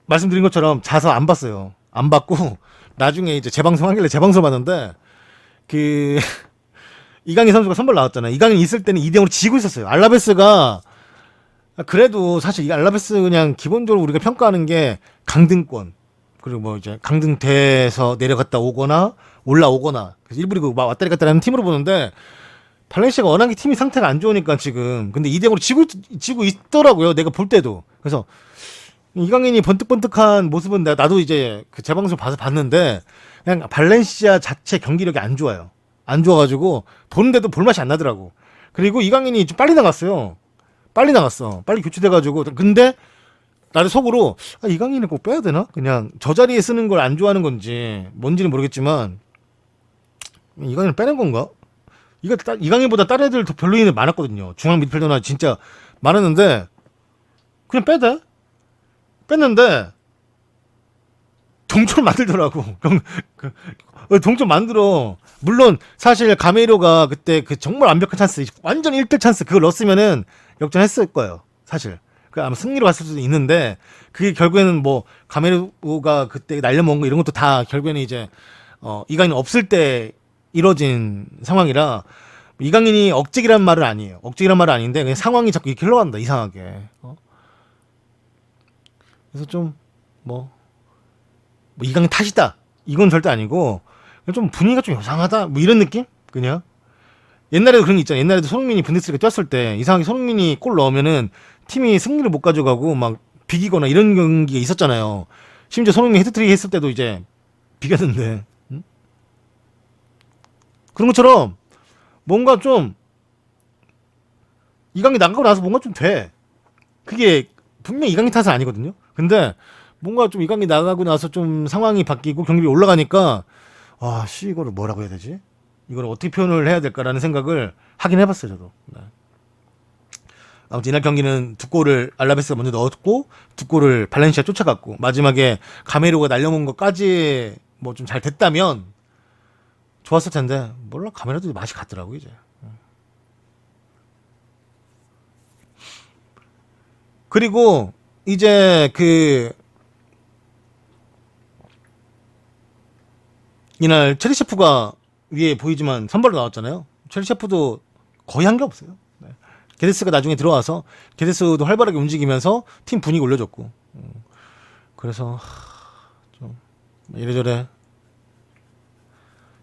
말씀드린 것처럼 자서 안 봤어요. 안 봤고 나중에 이제 재방송 하길래 재방송 봤는데 이강인 선수가 선발 나왔잖아요. 이강인 있을 때는 2대0으로 지고 있었어요. 알라베스가 그래도 사실 이 알라베스 그냥 기본적으로 우리가 평가하는 게 강등권 그리고 뭐 이제 강등돼서 내려갔다 오거나 올라오거나 그래서 일부 리그 왔다리 갔다리 하는 팀으로 보는데 발렌시아가 워낙에 팀이 상태가 안 좋으니까 지금 근데 2대0으로 지고 있더라고요. 내가 볼 때도. 그래서 이강인이 번뜩번뜩한 모습은 나도 이제 그 재방송 봐서 봤는데 그냥 발렌시아 자체 경기력이 안 좋아요. 안 좋아가지고 보는데도 볼맛이 안 나더라고. 그리고 이강인이 좀 빨리 나갔어요. 빨리 교체돼가지고 근데 나도 속으로 이강인을 꼭 빼야 되나? 그냥 저 자리에 쓰는 걸 안 좋아하는 건지 뭔지는 모르겠지만 이강인을 빼는 건가? 이강인보다 다른 애들 더 별로인 애 많았거든요. 중앙 미드필더나 진짜 많았는데 그냥 뺐는데 동점 만들더라고. 동점 만들어. 물론 사실 가메이로가 그때 그 정말 완벽한 찬스, 완전 1대 찬스 그걸 넣었으면은 역전했을 거예요. 사실. 그 아마 승리로 갔을 수도 있는데 그게 결국에는 뭐 가메이로가 그때 날려먹은 거 이런 것도 다 결국에는 이제 이강인 없을 때 이뤄진 상황이라 이강인이 억직이란 말은 아니에요. 억직이란 말은 아닌데 그냥 상황이 자꾸 이렇게 흘러간다 이상하게. 그래서 좀 뭐 이강인 탓이다 이건 절대 아니고 좀 분위기가 좀 이상하다 뭐 이런 느낌? 그냥 옛날에도 그런 게 있잖아. 옛날에도 손흥민이 분데스리가 뛰었을 때 이상하게 손흥민이 골 넣으면은 팀이 승리를 못 가져가고 막 비기거나 이런 경기가 있었잖아요. 심지어 손흥민 헤드트릭 했을 때도 이제 비겼는데 그런 것처럼 뭔가 좀 이강인 나가고 나서 뭔가 좀 돼. 그게 분명히 이강인 탓은 아니거든요. 근데 뭔가 좀 이강인 나가고 나서 좀 상황이 바뀌고 경기력이 올라가니까 이거를 뭐라고 해야 되지? 이걸 어떻게 표현을 해야 될까라는 생각을 하긴 해봤어요, 저도. 네. 아무튼 이날 경기는 두 골을 알라베스가 먼저 넣었고 두 골을 발렌시아 쫓아갔고 마지막에 가메로가 날려먹은 것까지 뭐 좀 잘 됐다면 좋았을 텐데 몰라 가메로도 맛이 갔더라고 이제. 그리고 이제 이날 체리셰프가 위에 보이지만 선발로 나왔잖아요. 체리셰프도 거의 한 게 없어요. 네. 게데스가 나중에 들어와서 게데스도 활발하게 움직이면서 팀 분위기 올려줬고 그래서 좀 이래저래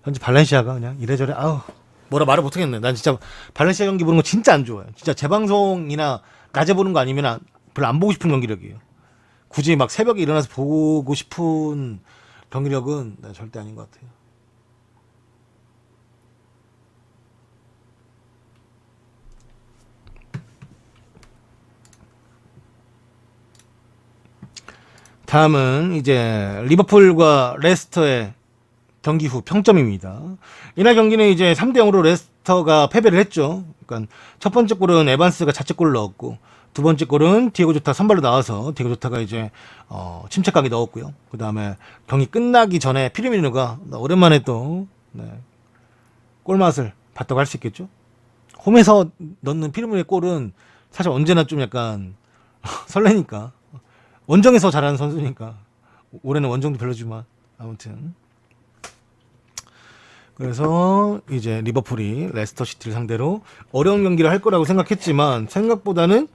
현재 발렌시아가 그냥 이래저래 뭐라 말을 못하겠네. 난 진짜 발렌시아 경기 보는 거 진짜 안 좋아요. 진짜 재방송이나 낮에 보는 거 아니면 별로 안 보고 싶은 경기력이에요. 굳이 막 새벽에 일어나서 보고 싶은 경기력은 절대 아닌 것 같아요. 다음은 이제 리버풀과 레스터의 경기 후 평점입니다. 이날 경기는 이제 3대 0으로 레스터가 패배를 했죠. 그러니까 첫 번째 골은 에반스가 자책골을 넣었고 두 번째 골은 디에고 조타 선발로 나와서 디에고 조타가 이제 침착하게 넣었고요. 그 다음에 경기 끝나기 전에 피르미누가 오랜만에 또 골맛을 봤다고 할 수 있겠죠. 홈에서 넣는 피르미누의 골은 사실 언제나 좀 약간 설레니까 원정에서 잘하는 선수니까 올해는 원정도 별로지만 아무튼 그래서 이제 리버풀이 레스터 시티를 상대로 어려운 경기를 할 거라고 생각했지만 생각보다는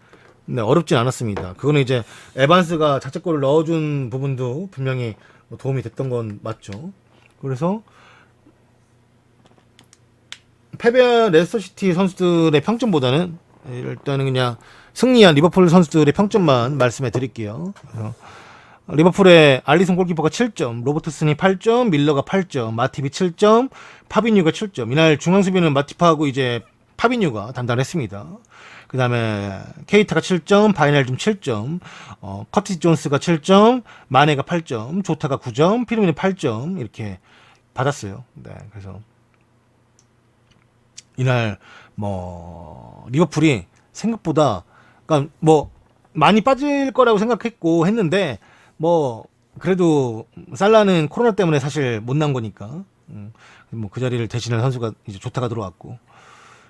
어렵진 않았습니다. 그거는 이제 에반스가 자책골을 넣어준 부분도 분명히 도움이 됐던 건 맞죠. 그래서 패배한 레스터시티 선수들의 평점보다는 일단은 그냥 승리한 리버풀 선수들의 평점만 말씀해 드릴게요. 리버풀의 알리송 골키퍼가 7점, 로버트슨이 8점, 밀러가 8점, 마팁이 7점, 파비뉴가 7점. 이날 중앙수비는 마티프하고 이제 파비뉴가 담당했습니다. 그 다음에 케이타가 7점, 바이날좀 7점, 커티스 존스가 7점, 마네가 8점, 조타가 9점, 피르미는 8점 이렇게 받았어요. 네, 그래서 이날 리버풀이 생각보다 그러니까 많이 빠질 거라고 생각했고 했는데 그래도 살라는 코로나 때문에 사실 못 나온 거니까 그 자리를 대신할 선수가 이제 조타가 들어왔고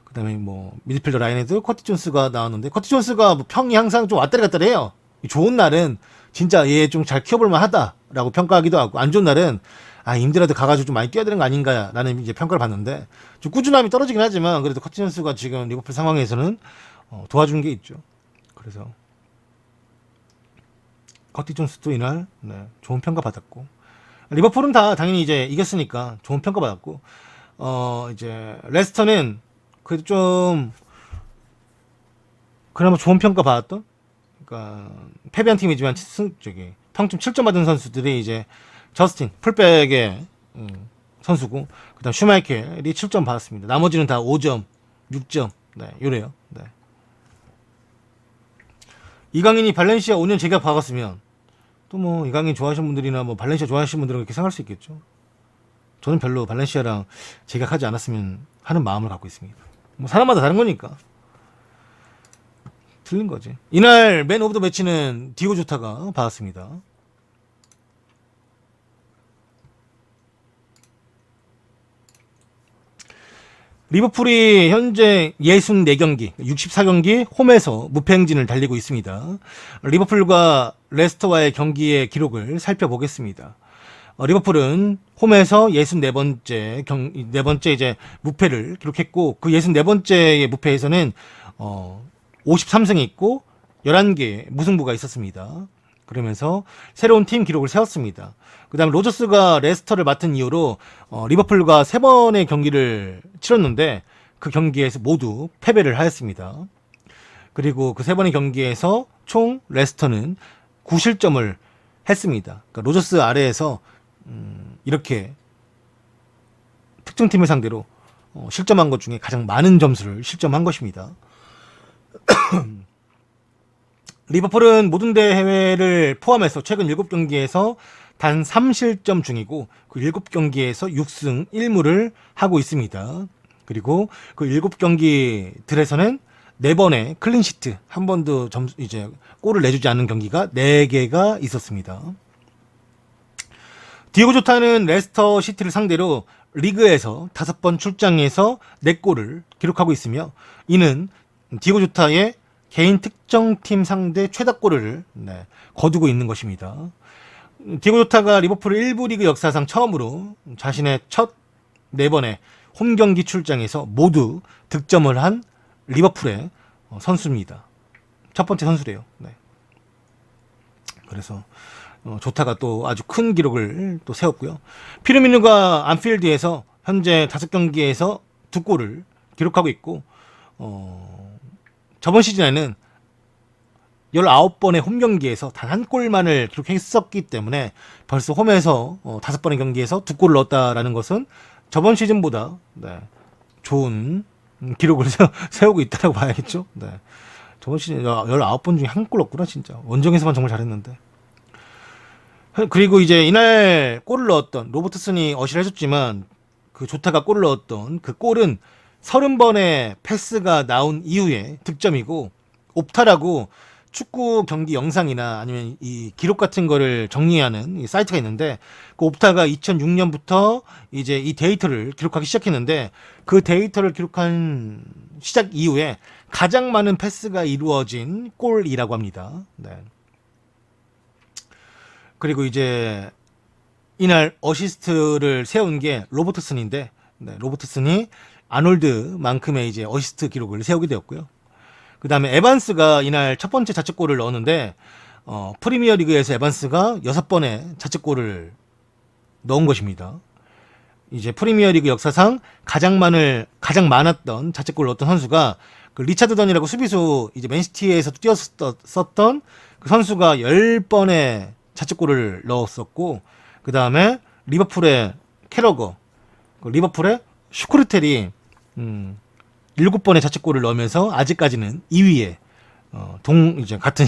그다음에 미드필더 라인에도 커티 존스가 나왔는데 커티 존스가 평이 항상 좀 왔다리 갔다리 해요. 좋은 날은 진짜 얘 좀 잘 키워볼만 하다라고 평가하기도 하고 안 좋은 날은 임대라도 가가지고 좀 많이 뛰어야 되는 거 아닌가라는 이제 평가를 받는데 좀 꾸준함이 떨어지긴 하지만 그래도 커티 존스가 지금 리버풀 상황에서는 도와주는 게 있죠. 그래서 커티 존스도 이날 좋은 평가 받았고 리버풀은 다 당연히 이제 이겼으니까 좋은 평가 받았고 이제 레스터는 그래도 좀 그나마 좋은 평가 받았던 그러니까 패배한 팀이지만 평점 7점 받은 선수들이 이제 저스틴 풀백의 선수고 그다음 슈마이켈이 7점 받았습니다. 나머지는 다 5점, 6점 요래요. 이강인이 발렌시아 5년 재계약 박았으면 또 이강인 좋아하시는 분들이나 발렌시아 좋아하시는 분들은 그렇게 생각할 수 있겠죠. 저는 별로 발렌시아랑 제격하지 않았으면 하는 마음을 갖고 있습니다. 뭐 사람마다 다른 거니까. 틀린 거지. 이날 맨 오브 더 매치는 디오고 조타가 받았습니다. 리버풀이 현재 64경기, 64경기 홈에서 무패 행진을 달리고 있습니다. 리버풀과 레스터와의 경기의 기록을 살펴보겠습니다. 리버풀은 홈에서 64번째 네 번째 이제 무패를 기록했고, 그 64번째의 무패에서는 53승이 있고 11개 무승부가 있었습니다. 그러면서 새로운 팀 기록을 세웠습니다. 그 다음에 로저스가 레스터를 맡은 이후로 리버풀과 3번의 경기를 치렀는데 그 경기에서 모두 패배를 하였습니다. 그리고 그 3번의 경기에서 총 레스터는 9실점을 했습니다. 그러니까 로저스 아래에서 이렇게 특정팀을 상대로 실점한 것 중에 가장 많은 점수를 실점한 것입니다. 리버풀은 모든 대회를 포함해서 최근 7경기에서 단 3실점 중이고 그 7경기에서 6승 1무를 하고 있습니다. 그리고 그 7경기들에서는 4번의 클린시트, 한 번도 이제 골을 내주지 않는 경기가 4개가 있었습니다. 디오고 조타는 레스터 시티를 상대로 리그에서 5번 출장해서 4골을 기록하고 있으며 이는 디오고 조타의 개인 특정팀 상대 최다골을 거두고 있는 것입니다. 디오고 조타가 리버풀 1부 리그 역사상 처음으로 자신의 첫 4번의 홈경기 출장에서 모두 득점을 한 리버풀의 선수입니다. 첫 번째 선수래요. 네. 그래서 조타가 또 아주 큰 기록을 또 세웠고요. 피르미누가 안필드에서 현재 5경기에서 2골을 기록하고 있고 저번 시즌에는 19번의 홈 경기에서 단 한 골만을 기록했었기 때문에 벌써 홈에서 5번의 경기에서 2골을 넣었다라는 것은 저번 시즌보다 좋은 기록을 세우고 있다고 봐야겠죠. 네. 저번 시즌 19번 중에 한 골 넣었구나 진짜. 원정에서만 정말 잘했는데. 그리고 이제 이날 골을 넣었던 로버트슨이 어시를 해줬지만 그 조타가 골을 넣었던 그 골은 30번의 패스가 나온 이후에 득점이고 옵타라고 축구 경기 영상이나 아니면 이 기록 같은 거를 정리하는 이 사이트가 있는데 그 옵타가 2006년부터 이제 이 데이터를 기록하기 시작했는데 그 데이터를 기록한 시작 이후에 가장 많은 패스가 이루어진 골이라고 합니다. 네. 그리고 이제 이날 어시스트를 세운 게 로버트슨인데 로버트슨이 아놀드만큼의 이제 어시스트 기록을 세우게 되었고요. 그 다음에 에반스가 이날 첫 번째 자책골을 넣었는데 프리미어 리그에서 에반스가 6번의 자책골을 넣은 것입니다. 이제 프리미어 리그 역사상 가장 많았던 자책골을 넣었던 선수가 그 리차드 던이라고 수비수 이제 맨시티에서 뛰었었던 그 선수가 10번의 자책골을 넣었었고 그 다음에 리버풀의 캐러거, 리버풀의 슈크르텔이 7번의 자책골을 넣으면서 아직까지는 2위에 이제 같은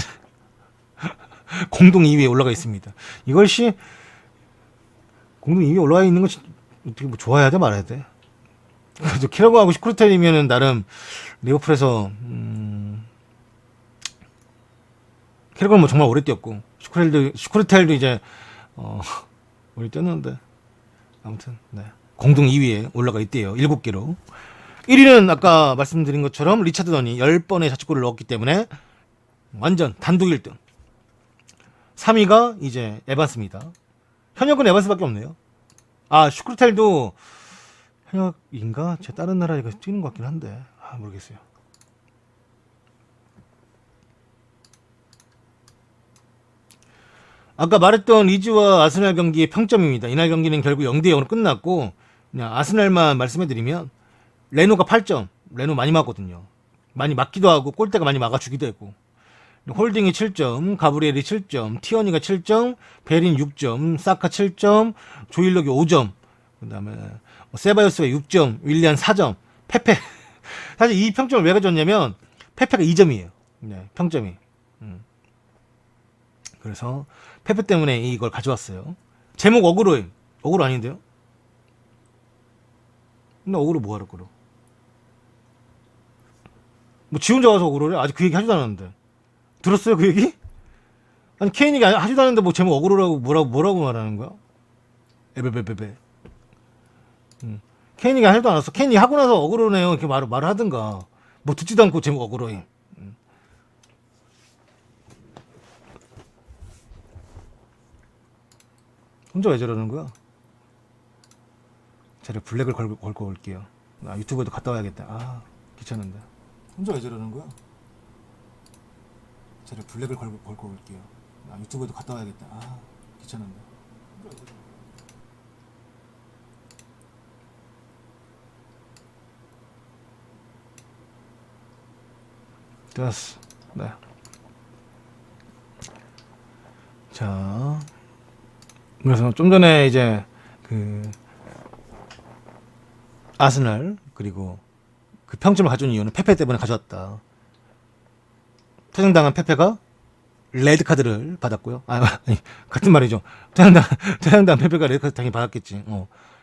공동 2위에 올라가 있습니다. 이것이 공동 2위에 올라가 있는 건 어떻게 뭐 좋아해야 돼 말아야 돼? 그래도 캐러거하고 슈크르텔이면은 나름 리버풀에서 캐러거는 뭐 정말 오래 뛰었고 슈크르텔도 이제 오래 뛰었는데 아무튼 공동 2위에 올라가 있대요. 7개로. 1위는 아까 말씀드린 것처럼 리차드 던이 10번의 자책골을 넣었기 때문에 완전 단독 1등. 3위가 이제 에반스입니다. 현역은 에반스밖에 없네요. 아, 슈크르텔도 현역인가? 제 다른 나라에 뛰는 것 같긴 한데 모르겠어요. 아까 말했던 리즈와 아스날 경기의 평점입니다. 이날 경기는 결국 0대0으로 끝났고 그냥 아스날만 말씀해드리면 레노가 8점, 레노 많이 맞거든요. 많이 맞기도 하고 골대가 많이 막아주기도 했고 홀딩이 7점, 가브리엘이 7점, 티어니가 7점, 베린 6점, 사카 7점, 조일록이 5점, 그 다음에 세바요스가 6점, 윌리안 4점, 페페 사실 이 평점을 왜 가져왔냐면 페페가 2점이에요. 평점이. 그래서 페페 때문에 이걸 가져왔어요. 제목 어그로 아닌데요? 나 억울해 뭐하러 끌어. 뭐 지 혼자 와서 억울해? 아직 그 얘기 하지도 않았는데. 들었어요 그 얘기? 아니 케인 얘기 하지도 않았는데 뭐 제목 억울하고 뭐라고 말하는 거야? 에베베베베. 케인 얘기 하지도 않았어. 케인 얘기 하고 나서 억울하네요 이렇게 말을 하든가. 뭐 듣지도 않고 제목 억울해. 혼자 왜 저러는 거야? 제가 블랙을 걸고 올게요. 나 유튜브에도 갔다 와야겠다. 아 귀찮은데. 혼자 왜 저러는 거야? 제가 블랙을 걸고 올게요. 나 유튜브에도 갔다 와야겠다. 아 귀찮은데. 됐어. 네. 자, 그래서 좀 전에 이제 그 아스날 그리고 그 평점을 가져온 이유는 페페 때문에 가져왔다. 퇴장당한 페페가 레드 카드를 받았고요. 아니 같은 말이죠. 퇴장당한 페페가 레드 카드 당연히 받았겠지.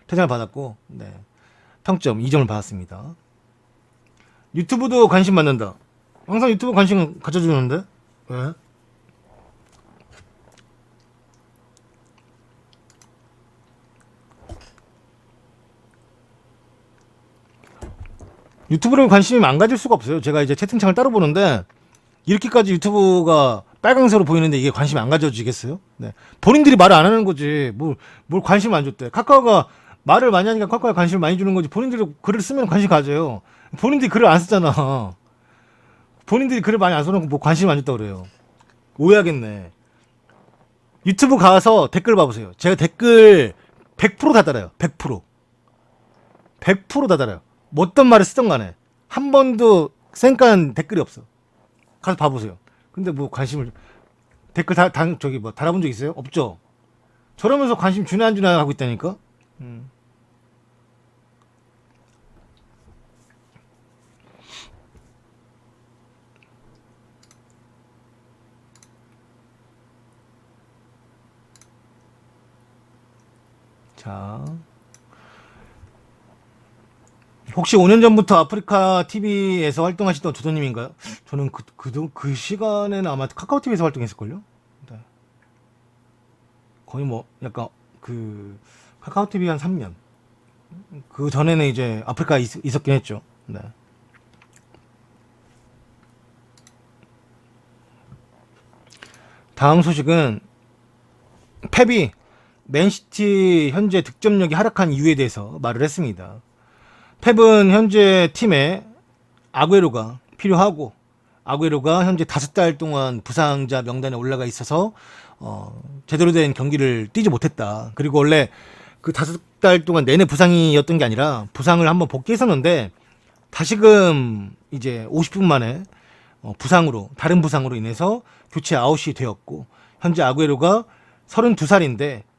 퇴장을 받았고, 네. 평점 2점을 받았습니다. 유튜브도 관심 받는다. 항상 유튜브 관심 가져주는데 왜? 유튜브를 관심이 안 가질 수가 없어요. 제가 이제 채팅창을 따로 보는데 이렇게까지 유튜브가 빨강색으로 보이는데 이게 관심이 안 가져지겠어요? 네. 본인들이 말을 안 하는 거지. 뭘 관심을 안 줬대. 카카오가 말을 많이 하니까 카카오에 관심을 많이 주는 거지. 본인들이 글을 쓰면 관심 가져요. 본인들이 글을 안 쓰잖아. 본인들이 글을 많이 안 써놓고 뭐 관심 안 줬다 그래요. 오해하겠네. 유튜브 가서 댓글 봐보세요. 제가 댓글 100%다 달아요. 100%. 100%다 달아요. 뭐 어떤 말을 쓰던 간에 한 번도 쌩깐 댓글이 없어. 가서 봐보세요. 근데 뭐 관심을 댓글 저기 뭐 달아본 적 있어요? 없죠. 저러면서 관심 주네 안 주네 하고 있다니까. 자, 혹시 5년 전부터 아프리카 TV에서 활동하시던 조조님인가요? 저는 그 시간에는 아마 카카오 TV에서 활동했을걸요? 네. 거의 뭐 약간 그 카카오 TV 한 3년. 그 전에는 이제 아프리카에 있었긴 했죠. 네. 다음 소식은 펩이 맨시티 현재 득점력이 하락한 이유에 대해서 말을 했습니다. 펩은 현재 팀에 아구에로가 필요하고 아구에로가 현재 5달 동안 부상자 명단에 올라가 있어서 제대로 된 경기를 뛰지 못했다. 그리고 원래 그 5달 동안 내내 부상이었던 게 아니라 부상을 한번 복귀했었는데 다시금 이제 50분 만에 다른 부상으로 인해서 교체 아웃이 되었고 현재 아구에로가 32살인데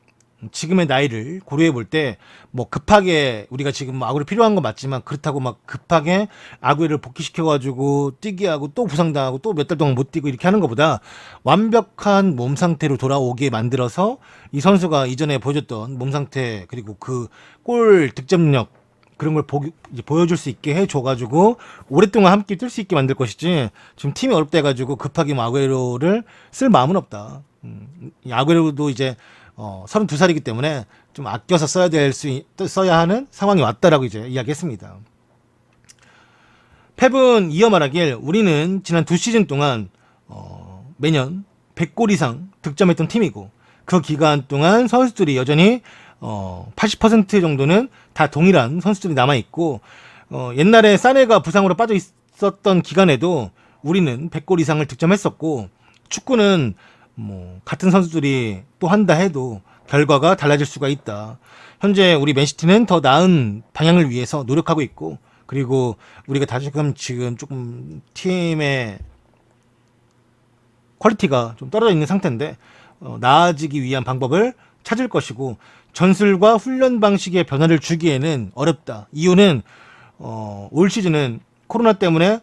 지금의 나이를 고려해 볼 때 뭐 급하게 우리가 지금 아구에로 필요한 건 맞지만 그렇다고 막 급하게 아구에로를 복귀시켜 가지고 뛰게 하고 또 부상당하고 또 몇 달 동안 못 뛰고 이렇게 하는 것보다 완벽한 몸 상태로 돌아오게 만들어서 이 선수가 이전에 보여줬던 몸 상태 그리고 그 골 득점력 그런 걸 이제 보여줄 수 있게 해줘가지고 오랫동안 함께 뛸 수 있게 만들 것이지 지금 팀이 어렵다 해가지고 급하게 뭐 아구에로를 쓸 마음은 없다. 이 아구에로도 이제 32살이기 때문에 좀 아껴서 써야 하는 상황이 왔다라고 이제 이야기했습니다. 펩은 이어 말하길 우리는 지난 2시즌 동안 매년 100골 이상 득점했던 팀이고 그 기간 동안 선수들이 여전히 80% 정도는 다 동일한 선수들이 남아있고 옛날에 사네가 부상으로 빠져 있었던 기간에도 우리는 100골 이상을 득점했었고 축구는 뭐 같은 선수들이 또 한다 해도 결과가 달라질 수가 있다. 현재 우리 맨시티는 더 나은 방향을 위해서 노력하고 있고 그리고 우리가 다시금 지금 조금 팀의 퀄리티가 좀 떨어져 있는 상태인데 나아지기 위한 방법을 찾을 것이고 전술과 훈련 방식의 변화를 주기에는 어렵다. 이유는 올 시즌은 코로나 때문에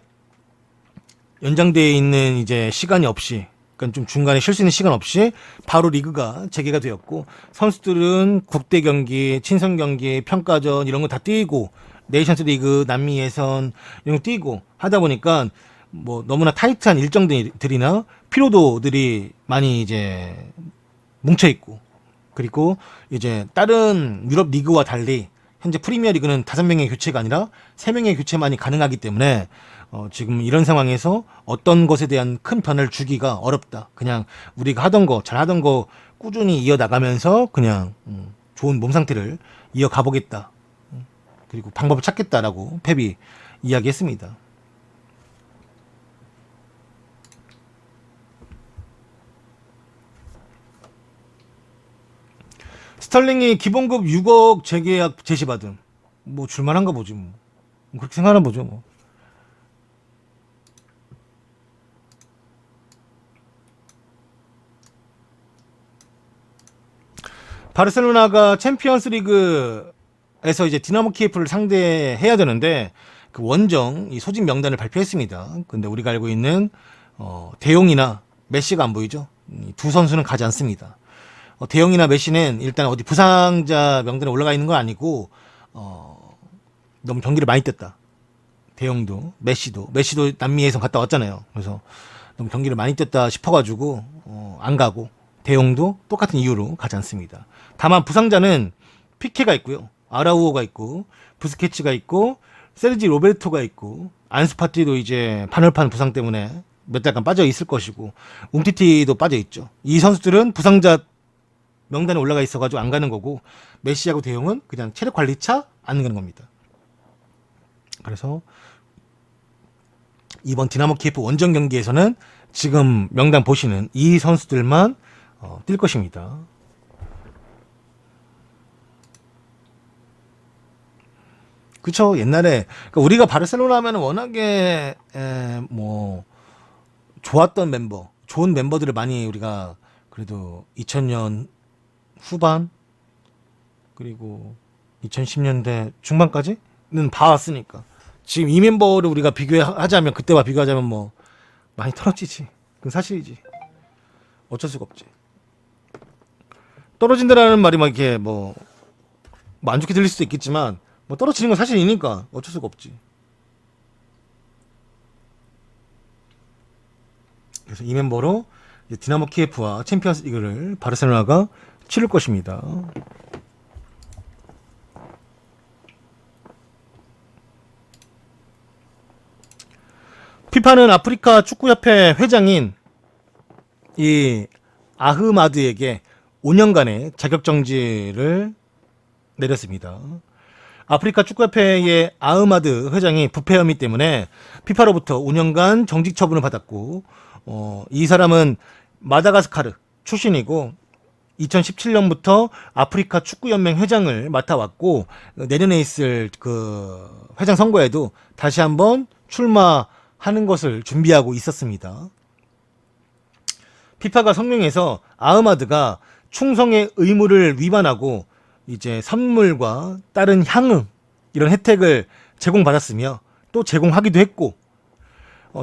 연장되어 있는 이제 시간이 없이 그러니까 좀 중간에 쉴 수 있는 시간 없이 바로 리그가 재개가 되었고 선수들은 국대 경기, 친선 경기, 평가전 이런 거 다 뛰고 네이션스 리그, 남미 예선 이런 거 뛰고 하다 보니까 뭐 너무나 타이트한 일정들이나 피로도들이 많이 이제 뭉쳐 있고, 그리고 이제 다른 유럽 리그와 달리 현재 프리미어 리그는 5명의 교체가 아니라 3명의 교체만이 가능하기 때문에 지금 이런 상황에서 어떤 것에 대한 큰 변화를 주기가 어렵다. 그냥 우리가 하던 거, 잘 하던 거 꾸준히 이어나가면서 그냥 좋은 몸 상태를 이어가 보겠다. 그리고 방법을 찾겠다라고 펩이 이야기했습니다. 스털링이 기본급 6억 재계약 제시받음. 뭐 줄만한가 보지 뭐. 그렇게 생각하나 보죠 뭐. 바르셀로나가 챔피언스 리그에서 이제 디나모 키예프를 상대해야 되는데 그 원정 이 소집 명단을 발표했습니다. 근데 우리가 알고 있는 대용이나 메시가 안 보이죠. 이 두 선수는 가지 않습니다. 대용이나 메시는 일단 어디 부상자 명단에 올라가 있는 건 아니고 너무 경기를 많이 뛰었다. 대용도 메시도 남미 예선 갔다 왔잖아요. 그래서 너무 경기를 많이 뛰었다 싶어가지고 안 가고, 대용도 똑같은 이유로 가지 않습니다. 다만 부상자는 피케가 있고요, 아라우오가 있고, 부스케츠가 있고, 세르지 로베르토가 있고, 안수파티도 이제 판월판 부상 때문에 몇 달간 빠져 있을 것이고, 움티티도 빠져 있죠. 이 선수들은 부상자 명단에 올라가 있어가지고 안 가는 거고, 메시하고 대용은 그냥 체력 관리차 안 가는 겁니다. 그래서 이번 디나모 키예프 원정 경기에서는 지금 명단 보시는 이 선수들만 뛸 것입니다. 그쵸. 옛날에 그러니까 우리가 바르셀로나 하면 워낙에 뭐 좋았던 멤버, 좋은 멤버들을 많이 우리가 그래도 2000년 후반 그리고 2010년대 중반까지는 봐왔으니까 지금 이 멤버를 우리가 비교하자면, 그때와 비교하자면 뭐 많이 떨어지지. 그건 사실이지. 어쩔 수가 없지. 떨어진다라는 말이 막 이렇게 뭐 안 좋게 들릴 수도 있겠지만 뭐 떨어지는 건 사실이니까 어쩔 수가 없지. 그래서 이 멤버로 이제 디나모 키예프와 챔피언스 리그를 바르셀로나가 치를 것입니다. 피파는 아프리카 축구협회 회장인 이 아흐마드에게 5년간의 자격정지를 내렸습니다. 아프리카 축구협회의 아흐마드 회장이 부패 혐의 때문에 피파로부터 5년간 정직 처분을 받았고, 이 사람은 마다가스카르 출신이고 2017년부터 아프리카 축구연맹 회장을 맡아왔고, 내년에 있을 그 회장 선거에도 다시 한번 출마하는 것을 준비하고 있었습니다. 피파가 성명에서 아흐마드가 충성의 의무를 위반하고 이제 선물과 다른 향응 이런 혜택을 제공받았으며 또 제공하기도 했고,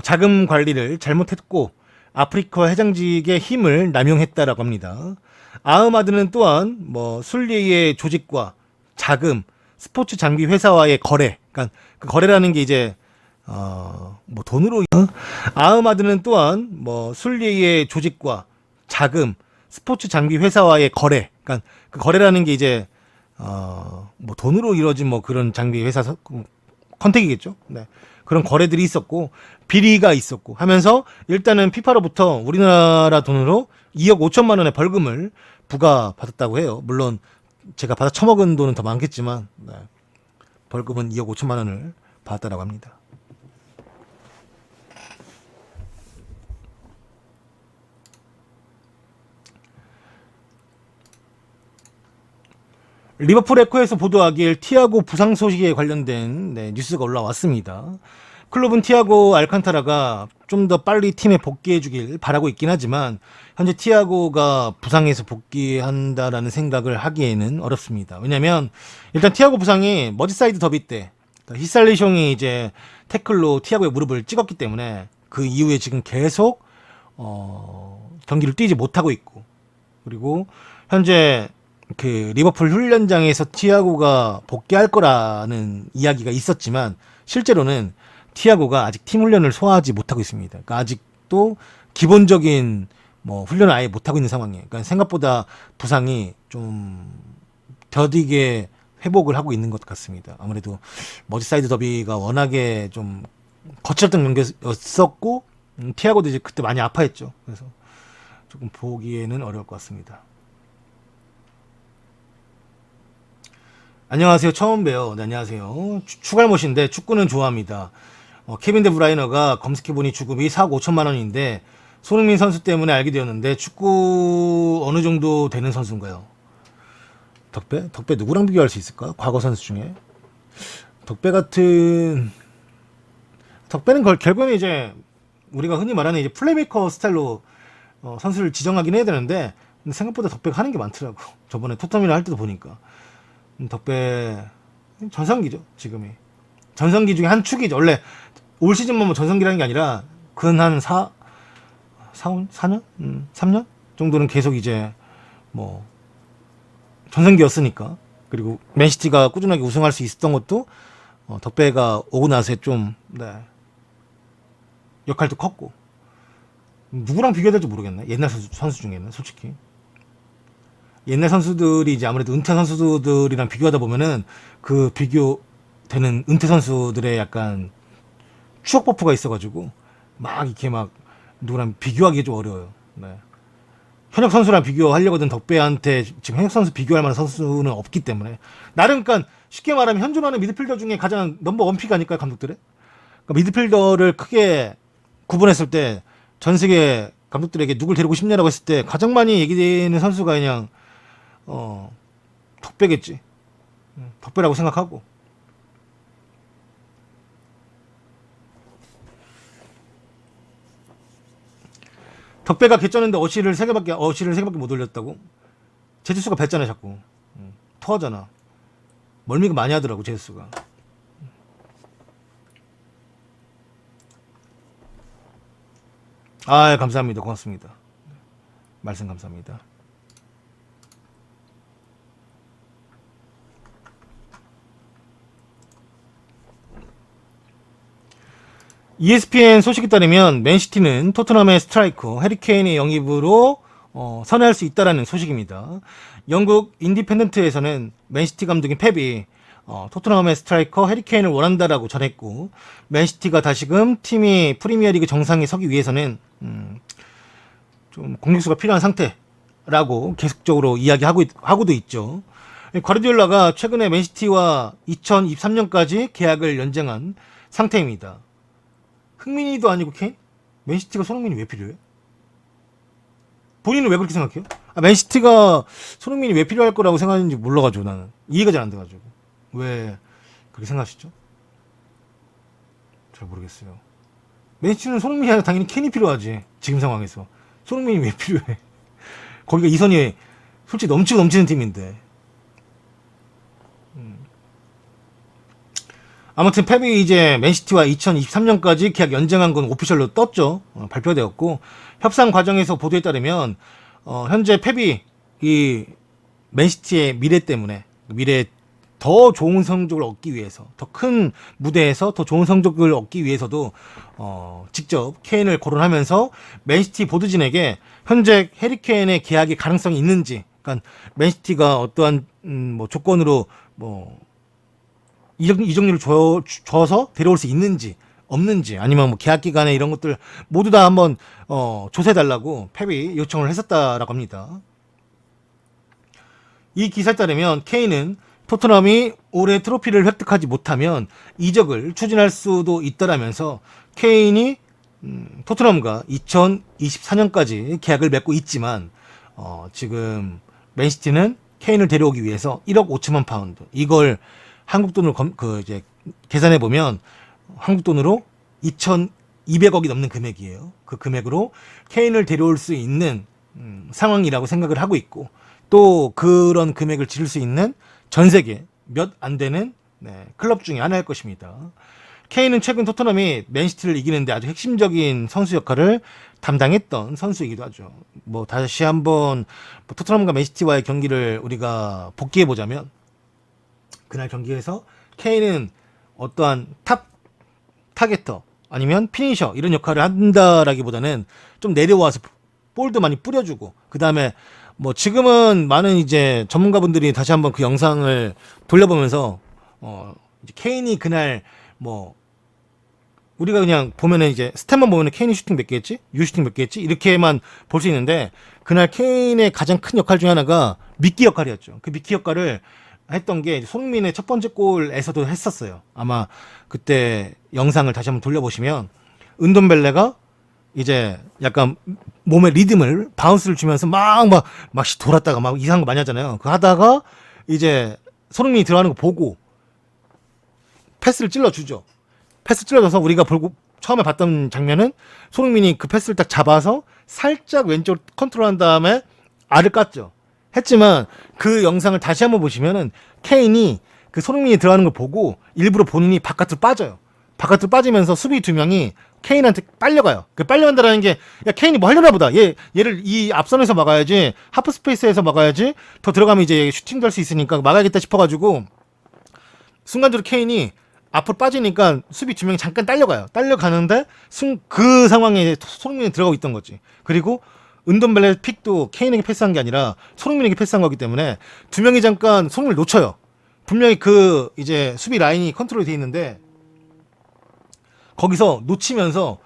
자금 관리를 잘못했고 아프리카 회장직의 힘을 남용했다라고 합니다. 아흐마드는 또한 뭐 순리의 조직과 자금, 스포츠 장비 회사와의 거래, 그러니까 그 거래라는 게 이제 뭐 돈으로, 아흐마드는 또한 뭐 순리의 조직과 자금, 스포츠 장비 회사와의 거래, 그러니까 그 거래라는 게 이제 뭐 돈으로 이루어진 뭐 그런 장비 회사 컨택이겠죠. 네. 그런 거래들이 있었고 비리가 있었고 하면서 일단은 피파로부터 우리나라 돈으로 2억 5천만 원의 벌금을 부과받았다고 해요. 물론 제가 받아 처먹은 돈은 더 많겠지만, 네. 벌금은 2억 5천만 원을 받았다고 합니다. 리버풀 에코에서 보도하길 티아고 부상 소식에 관련된 뉴스가 올라왔습니다. 클럽은 티아고 알칸타라가 좀 더 빨리 팀에 복귀해 주길 바라고 있긴 하지만 현재 티아고가 부상에서 복귀한다라는 생각을 하기에는 어렵습니다. 왜냐면 일단 티아고 부상이 머지사이드 더비 때 히살리숑이 이제 태클로 티아고의 무릎을 찍었기 때문에 그 이후에 지금 계속 경기를 뛰지 못하고 있고, 그리고 현재 그 리버풀 훈련장에서 티아고가 복귀할 거라는 이야기가 있었지만 실제로는 티아고가 아직 팀 훈련을 소화하지 못하고 있습니다. 그러니까 아직도 기본적인 뭐 훈련을 아예 못하고 있는 상황이에요. 그러니까 생각보다 부상이 좀 더디게 회복을 하고 있는 것 같습니다. 아무래도 머지사이드 더비가 워낙에 좀 거칠었던 경기였었고 티아고도 이제 그때 많이 아파했죠. 그래서 조금 보기에는 어려울 것 같습니다. 안녕하세요. 처음 봬요. 네, 안녕하세요. 추갈못인데 축구는 좋아합니다. 케빈 데 브라이너가 검색해보니 주급이 4억 5천만 원인데 손흥민 선수 때문에 알게 되었는데 축구 어느 정도 되는 선수인가요? 덕배? 덕배 누구랑 비교할 수 있을까? 과거 선수 중에 덕배는 결국에는 이제 우리가 흔히 말하는 이제 플레이메이커 스타일로 선수를 지정하긴 해야 되는데 생각보다 덕배가 하는 게 많더라고. 저번에 토트넘이랑 할 때도 보니까 덕배 전성기죠. 지금이 전성기 중에 한 축이죠. 원래 올 시즌만 뭐 전성기라는 게 아니라 근 한 4년? 3년 정도는 계속 이제 뭐 전성기였으니까. 그리고 맨시티가 꾸준하게 우승할 수 있었던 것도 덕배가 오고 나서 좀 역할도 컸고. 누구랑 비교해야 될지 모르겠네. 옛날 선수 중에는 솔직히 옛날 선수들이 이제 아무래도 은퇴 선수들이랑 비교하다 보면은 그 비교되는 은퇴 선수들의 약간 추억 버프가 있어가지고 막 이렇게 막 누구랑 비교하기 좀 어려워요. 네. 현역 선수랑 비교하려거든 덕배한테 지금 현역 선수 비교할 만한 선수는 없기 때문에 나름 그러니까 쉽게 말하면 현존하는 미드필더 중에 가장 넘버 원픽 아닐까요 감독들의? 그러니까 미드필더를 크게 구분했을 때 전 세계 감독들에게 누굴 데리고 싶냐라고 했을 때 가장 많이 얘기되는 선수가 그냥 덕배겠지. 덕배라고 생각하고. 덕배가 개쩌는데 어시를 3개밖에 못 올렸다고? 제주수가 뱉잖아 자꾸. 토하잖아. 멀미가 많이 하더라고 제주수가. 아 감사합니다. 고맙습니다. 말씀 감사합니다. ESPN 소식에 따르면 맨시티는 토트넘의 스트라이커 해리케인의 영입으로 선회할 수 있다라는 소식입니다. 영국 인디펜던트에서는 맨시티 감독인 펩이 토트넘의 스트라이커 해리케인을 원한다라고 전했고 맨시티가 다시금 팀이 프리미어리그 정상에 서기 위해서는 좀 공격수가 필요한 상태라고 계속적으로 이야기하고도 있죠. 과르디올라가 최근에 맨시티와 2023년까지 계약을 연장한 상태입니다. 흥민이도 아니고 케인? 맨시티가 손흥민이 왜 필요해? 본인은 왜 그렇게 생각해요? 맨시티가 손흥민이 왜 필요할 거라고 생각하는지 몰라가지고 나는 이해가 잘 안 돼가지고 왜 그렇게 생각하시죠? 잘 모르겠어요. 맨시티는 손흥민이 아니라 당연히 케인이 필요하지. 지금 상황에서 손흥민이 왜 필요해? 거기가 이선이 솔직히 넘치는 팀인데. 아무튼 펩이 이제 맨시티와 2023년까지 계약 연장한 건 오피셜로 떴죠. 발표되었고 협상 과정에서 보도에 따르면 현재 펩이 이 맨시티의 미래 때문에 미래에 더 좋은 성적을 얻기 위해서 더 큰 무대에서 더 좋은 성적을 얻기 위해서도 직접 케인을 거론하면서 맨시티 보드진에게 현재 해리케인의 계약의 가능성이 있는지, 그러니까 맨시티가 어떠한 뭐 조건으로 뭐 이적료를 줘서 데려올 수 있는지 없는지 아니면 뭐 계약 기간에 이런 것들 모두 다 한번 조사해달라고 펩이 요청을 했었다라고 합니다. 이 기사에 따르면 케인은 토트넘이 올해 트로피를 획득하지 못하면 이적을 추진할 수도 있다라면서 케인이 토트넘과 2024년까지 계약을 맺고 있지만 지금 맨시티는 케인을 데려오기 위해서 1억 5천만 파운드 이걸 한국 돈으로 이제 계산해 보면 한국 돈으로 2,200억이 넘는 금액이에요. 그 금액으로 케인을 데려올 수 있는 상황이라고 생각을 하고 있고 또 그런 금액을 지를 수 있는 전 세계 몇 안 되는 클럽 중에 하나일 것입니다. 케인은 최근 토트넘이 맨시티를 이기는데 아주 핵심적인 선수 역할을 담당했던 선수이기도 하죠. 뭐 다시 한번 뭐 토트넘과 맨시티와의 경기를 우리가 복귀해 보자면 그날 경기에서 케인은 어떠한 탑 타겟터 아니면 피니셔 이런 역할을 한다라기보다는 좀 내려와서 볼도 많이 뿌려주고, 그 다음에 뭐 지금은 많은 이제 전문가분들이 다시 한번 그 영상을 돌려보면서 이제 케인이 그날 뭐 우리가 그냥 보면은 이제 스탯만 보면은 케인이 슈팅 몇 개 했지? 유슈팅 몇 개 했지? 이렇게만 볼 수 있는데 그날 케인의 가장 큰 역할 중에 하나가 미끼 역할이었죠. 그 미끼 역할을 했던 게 손흥민의 첫 번째 골에서도 했었어요. 아마 그때 영상을 다시 한번 돌려보시면 은돈벨레가 이제 약간 몸의 리듬을 바운스를 주면서 막 돌았다가 막 이상한 거 많이 하잖아요. 그 하다가 이제 손흥민이 들어가는 거 보고 패스를 찔러주죠. 패스 찔러줘서 우리가 보고 처음에 봤던 장면은 손흥민이 그 패스를 딱 잡아서 살짝 왼쪽 컨트롤한 다음에 알을 깠죠. 했지만 그 영상을 다시 한번 보시면은 케인이 그 손흥민이 들어가는 걸 보고 일부러 본인이 바깥으로 빠져요. 바깥으로 빠지면서 수비 두 명이 케인한테 빨려가요. 그 빨려간다라는 게, 야, 케인이 뭐 하려나 보다. 얘를 이 앞선에서 막아야지, 하프 스페이스에서 막아야지, 더 들어가면 이제 슈팅도 할 수 있으니까 막아야겠다 싶어가지고, 순간적으로 케인이 앞으로 빠지니까 수비 두 명이 잠깐 딸려가요. 딸려가는데, 그 상황에 손흥민이 들어가고 있던 거지. 그리고, 은돈벨레 픽도 케인에게 패스한 게 아니라 손흥민에게 패스한 거기 때문에 두 명이 잠깐 손흥민을 놓쳐요. 분명히 그 이제 수비 라인이 컨트롤이 돼 있는데 거기서 놓치면서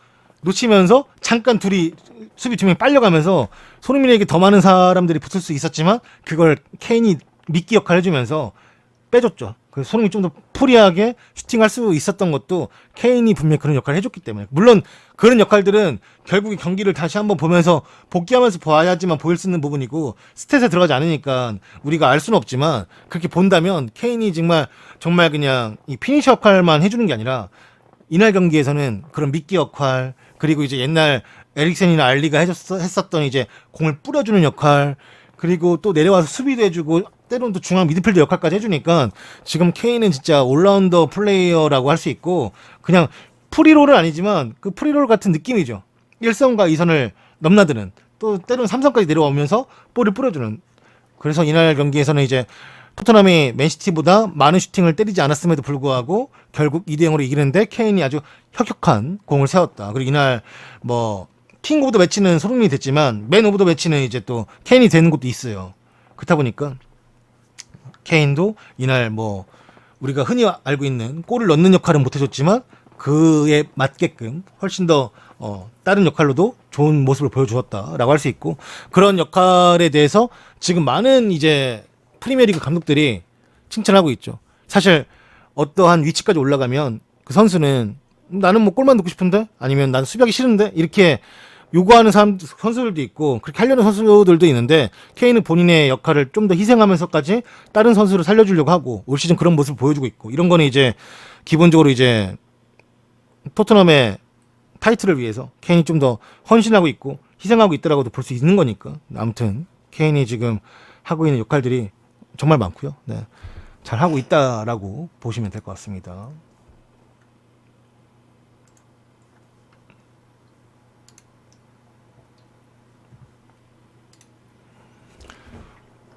잠깐 둘이 수비 두 명이 빨려가면서 손흥민에게 더 많은 사람들이 붙을 수 있었지만 그걸 케인이 미끼 역할을 해주면서 빼줬죠. 그래서 손흥민이 좀 더 프리하게 슈팅할 수 있었던 것도 케인이 분명히 그런 역할을 해줬기 때문에, 물론 그런 역할들은 결국에 경기를 다시 한번 보면서 복귀하면서 봐야지만 보일 수 있는 부분이고 스탯에 들어가지 않으니까 우리가 알 수는 없지만 그렇게 본다면 케인이 정말 그냥 이 피니셔 역할만 해주는 게 아니라 이날 경기에서는 그런 미끼 역할, 그리고 이제 옛날 에릭센이나 알리가 했었던 이제 공을 뿌려주는 역할, 그리고 또 내려와서 수비도 해주고 때로는 또 중앙 미드필더 역할까지 해주니까 지금 케인은 진짜 올라운더 플레이어라고 할 수 있고, 그냥 프리롤은 아니지만 그 프리롤 같은 느낌이죠. 1선과 2선을 넘나드는, 또 때로는 3선까지 내려오면서 볼을 뿌려주는. 그래서 이날 경기에서는 이제 토트넘이 맨시티보다 많은 슈팅을 때리지 않았음에도 불구하고 결국 2대0으로 이기는데 케인이 아주 혁혁한 공을 세웠다. 그리고 이날 뭐 킹 오브 더 매치는 손흥민이 됐지만 맨 오브 더 매치는 이제 또 케인이 되는 것도 있어요. 그렇다 보니까 케인도 이날 뭐 우리가 흔히 알고 있는 골을 넣는 역할은 못해줬지만 그에 맞게끔 훨씬 더 다른 역할로도 좋은 모습을 보여주었다라고 할 수 있고, 그런 역할에 대해서 지금 많은 이제 프리미어리그 감독들이 칭찬하고 있죠. 사실 어떠한 위치까지 올라가면 그 선수는 나는 뭐 골만 넣고 싶은데, 아니면 난 수비하기 싫은데, 이렇게 요구하는 선수들도 있고 그렇게 하려는 선수들도 있는데, 케인은 본인의 역할을 좀 더 희생하면서까지 다른 선수를 살려주려고 하고 올 시즌 그런 모습을 보여주고 있고, 이런 거는 이제 기본적으로 이제 토트넘의 타이틀을 위해서 케인이 좀 더 헌신하고 있고 희생하고 있더라고도 볼 수 있는 거니까. 아무튼 케인이 지금 하고 있는 역할들이 정말 많고요. 네, 잘 하고 있다라고 보시면 될 것 같습니다.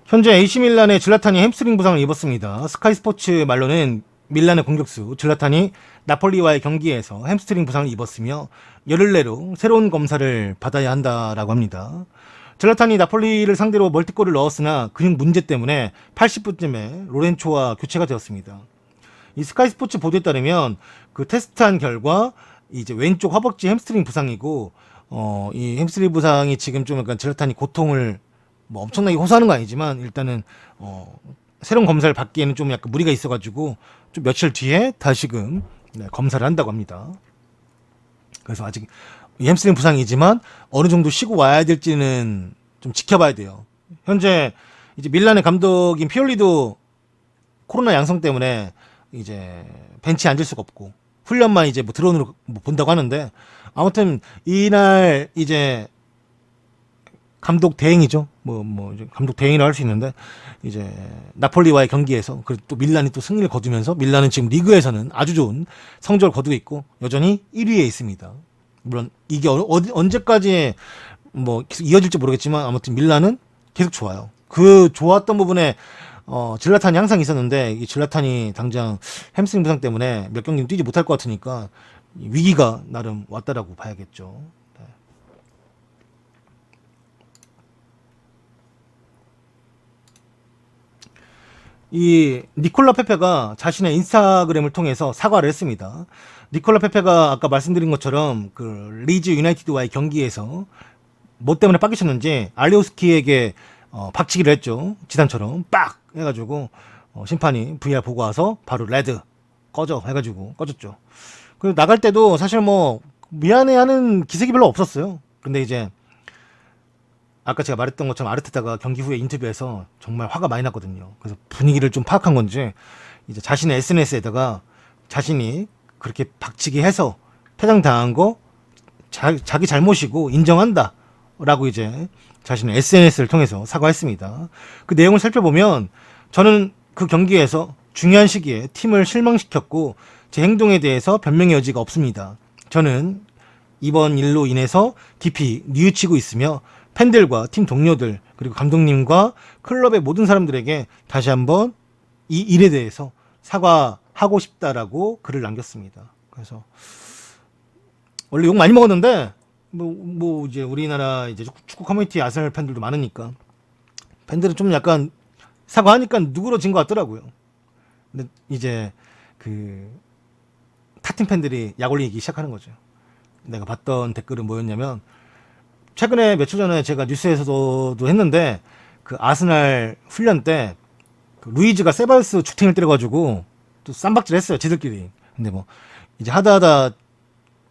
현재 AC밀란의 질라탄이 햄스트링 부상을 입었습니다. 스카이 스포츠 말로는 밀란의 공격수 질라탄이 나폴리와의 경기에서 햄스트링 부상을 입었으며 열흘 내로 새로운 검사를 받아야 한다라고 합니다. 질라탄이 나폴리를 상대로 멀티골을 넣었으나 근육 문제 때문에 80분쯤에 로렌초와 교체가 되었습니다. 이 스카이 스포츠 보도에 따르면 그 테스트한 결과 이제 왼쪽 허벅지 햄스트링 부상이고, 이 햄스트링 부상이 지금 좀 약간 질라탄이 고통을 뭐 엄청나게 호소하는 건 아니지만 일단은 새로운 검사를 받기에는 좀 약간 무리가 있어가지고 좀 며칠 뒤에 다시금 검사를 한다고 합니다. 그래서 아직 햄스트링 부상이지만 어느 정도 쉬고 와야 될지는 좀 지켜봐야 돼요. 현재 이제 밀란의 감독인 피올리도 코로나 양성 때문에 이제 벤치에 앉을 수가 없고 훈련만 이제 뭐 드론으로 뭐 본다고 하는데, 아무튼 이날 이제 감독 대행이죠. 이제 감독 대행이라고 할 수 있는데, 이제 나폴리와의 경기에서 그래도 또 밀란이 또 승리를 거두면서 밀란은 지금 리그에서는 아주 좋은 성적을 거두고 있고 여전히 1위에 있습니다. 물론 이게 언제까지 뭐 계속 이어질지 모르겠지만 아무튼 밀란은 계속 좋아요. 그 좋았던 부분에 질라탄이 항상 있었는데 이 질라탄이 당장 햄스트링 부상 때문에 몇 경기는 뛰지 못할 것 같으니까 위기가 나름 왔다라고 봐야겠죠. 네. 이 니콜라 페페가 자신의 인스타그램을 통해서 사과를 했습니다. 니콜라 페페가 아까 말씀드린 것처럼 그 리즈 유나이티드와의 경기에서 뭐 때문에 빡이셨는지 알리오스키에게 박치기를 했죠. 지단처럼 빡 해가지고 심판이 VR 보고 와서 바로 레드 꺼져 해가지고 꺼졌죠. 그리고 나갈 때도 사실 뭐 미안해하는 기색이 별로 없었어요. 근데 이제 아까 제가 말했던 것처럼 아르테타가 경기 후에 인터뷰에서 정말 화가 많이 났거든요. 그래서 분위기를 좀 파악한 건지 이제 자신의 SNS에다가 자신이 그렇게 박치기 해서 퇴장당한 거 자기 잘못이고 인정한다 라고 이제 자신의 SNS를 통해서 사과했습니다. 그 내용을 살펴보면 저는 그 경기에서 중요한 시기에 팀을 실망시켰고 제 행동에 대해서 변명의 여지가 없습니다. 저는 이번 일로 인해서 깊이 뉘우치고 있으며 팬들과 팀 동료들 그리고 감독님과 클럽의 모든 사람들에게 다시 한번 이 일에 대해서 사과하고 싶다라고 글을 남겼습니다. 그래서 원래 욕 많이 먹었는데 뭐 이제 우리나라 이제 축구 커뮤니티 아스날 팬들도 많으니까 팬들은 좀 약간 사과하니까 누그러진 것 같더라고요. 근데 이제 그 타팀 팬들이 약 올리기 시작하는 거죠. 내가 봤던 댓글은 뭐였냐면 최근에 며칠 전에 제가 뉴스에서도 했는데 그 아스날 훈련 때 그 루이즈가 세바요스 축팅을 때려가지고 또 쌈박질 했어요 지들끼리. 근데 뭐 이제 하다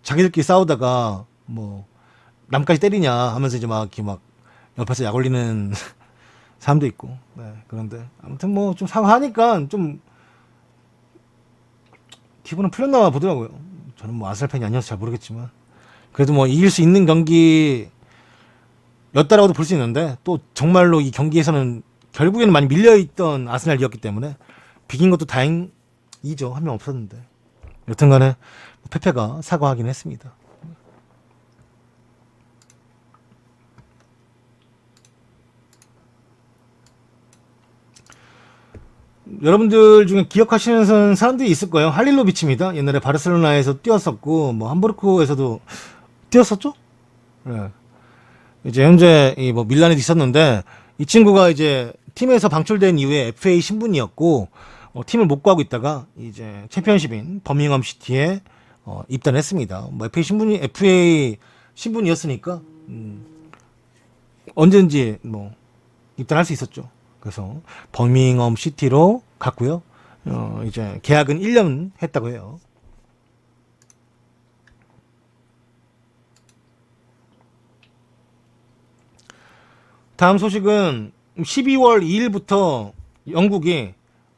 자기들끼리 싸우다가 뭐 남까지 때리냐 하면서 이제 막 이렇게 막 옆에서 약 올리는 사람도 있고. 네, 그런데 아무튼 뭐 좀 사과하니까 좀 기분은 풀렸나 보더라고요. 저는 뭐 아스날 팬이 아니어서 잘 모르겠지만 그래도 뭐 이길 수 있는 경기였다라고도 볼 수 있는데 또 정말로 이 경기에서는 결국에는 많이 밀려있던 아스날이었기 때문에 비긴 것도 다행이죠. 한 명 없었는데 여튼간에 페페가 사과하긴 했습니다. 여러분들 중에 기억하시는 사람들이 있을 거예요. 할릴로비치입니다. 옛날에 바르셀로나에서 뛰었었고 뭐 함부르크에서도 뛰었었죠. 네. 이제 현재 이 뭐 밀란에도 있었는데 이 친구가 이제 팀에서 방출된 이후에 FA 신분이었고 팀을 못 구하고 있다가 이제 챔피언십인 버밍엄 시티에 입단했습니다. 뭐 FA 신분이었으니까 언제든지 뭐 입단할 수 있었죠. 그래서 버밍엄 시티로 갔고요. 이제 계약은 1년 했다고 해요. 다음 소식은 12월 2일부터 영국이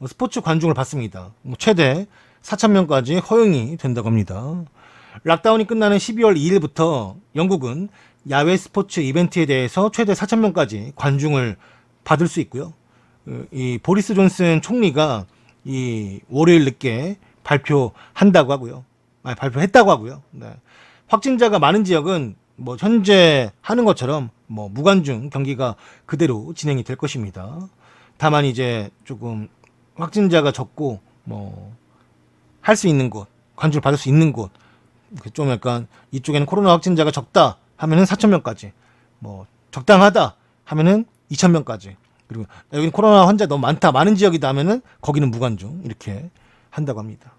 스포츠 관중을 받습니다. 최대 4,000명까지 허용이 된다고 합니다. 락다운이 끝나는 12월 2일부터 영국은 야외 스포츠 이벤트에 대해서 최대 4,000명까지 관중을 받을 수 있고요. 이 보리스 존슨 총리가 이 월요일 늦게 발표했다고 하고요. 네. 확진자가 많은 지역은 뭐 현재 하는 것처럼 뭐 무관중 경기가 그대로 진행이 될 것입니다. 다만 이제 조금 확진자가 적고 뭐 할 수 있는 곳, 관중을 받을 수 있는 곳, 좀 약간 이쪽에는 코로나 확진자가 적다 하면은 4,000명까지, 뭐 적당하다 하면은 2,000명까지, 그리고 여기는 코로나 환자 너무 많은 지역이다 하면은 거기는 무관중 이렇게 한다고 합니다.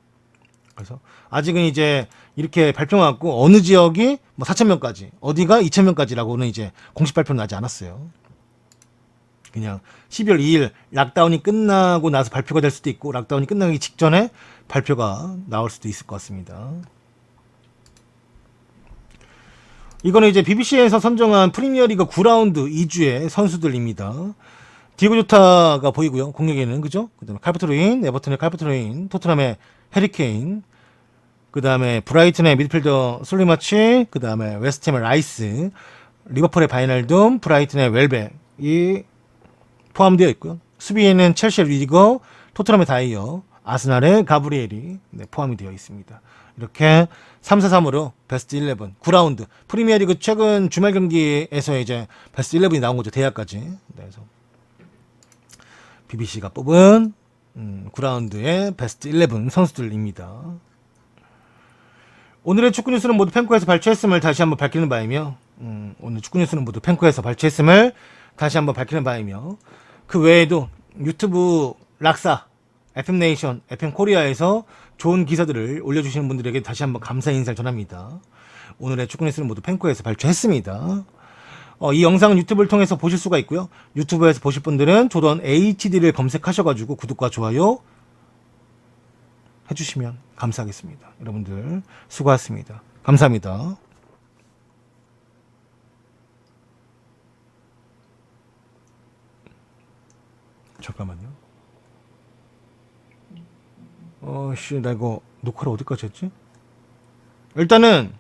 그래서 아직은 이제 이렇게 발표가 났고 어느 지역이 뭐 4,000명까지, 어디가 2,000명까지라고는 이제 공식 발표는 나지 않았어요. 그냥 12월 2일 락다운이 끝나고 나서 발표가 될 수도 있고 락다운이 끝나기 직전에 발표가 나올 수도 있을 것 같습니다. 이거는 이제 BBC에서 선정한 프리미어리그 9라운드 2주의 선수들입니다. 디에고 조타가 보이고요. 공격에는 그죠? 그다음에 칼버트로인, 에버턴의 칼버트로인, 토트넘의 해리케인, 그다음에 브라이튼의 미드필더 솔리마치, 그다음에 웨스트햄의 라이스, 리버풀의 바이널둠, 브라이튼의 웰백이 포함되어 있고요. 수비에는 첼시의 리디거, 토트넘의 다이어, 아스날의 가브리엘이 포함이 되어 있습니다. 이렇게 3-4-3으로 베스트 11, 9라운드. 프리미어리그 최근 주말 경기에서 이제 베스트 11이 나온 거죠. 대학까지. 그래서 BBC가 뽑은 9라운드의 베스트 11 선수들입니다. 오늘의 축구 뉴스는 모두 팬코에서 발췌했음을 다시 한번 밝히는 바이며, 오늘 축구 뉴스는 모두 팬코에서 발췌했음을 다시 한번 밝히는 바이며, 그 외에도 유튜브 락사, FM네이션, FM코리아에서 좋은 기사들을 올려주시는 분들에게 다시 한번 감사 인사를 전합니다. 오늘의 축구 뉴스는 모두 팬코에서 발췌했습니다. 이 영상은 유튜브를 통해서 보실 수가 있고요. 유튜브에서 보실 분들은 조던 HD를 검색하셔가지고 구독과 좋아요 해주시면 감사하겠습니다. 여러분들 수고하셨습니다. 감사합니다. 잠깐만요. 나 이거 녹화를 어디까지 했지? 일단은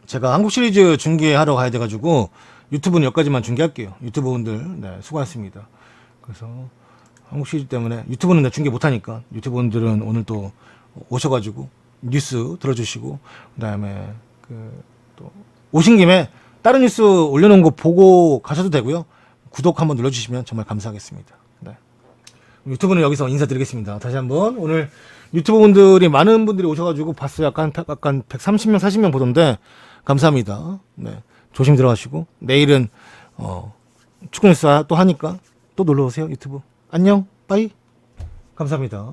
제가 한국 시리즈 중계하러 가야 돼가지고 유튜브는 여기까지만 중계할게요. 유튜브 분들 수고하셨습니다. 그래서 한국 시리즈 때문에 유튜브는 중계 못하니까 유튜브 분들은 오늘 또 오셔가지고 뉴스 들어주시고, 그다음에 또 오신 김에 다른 뉴스 올려놓은 거 보고 가셔도 되고요. 구독 한번 눌러주시면 정말 감사하겠습니다. 유튜브는 여기서 인사드리겠습니다. 다시 한번 오늘 유튜브 분들이 많은 분들이 오셔가지고 봤어요. 약간 130명 40명 보던데 감사합니다. 조심 들어가시고 내일은 축구 뉴스 또 하니까 또 놀러 오세요. 유튜브 안녕 빠이 감사합니다.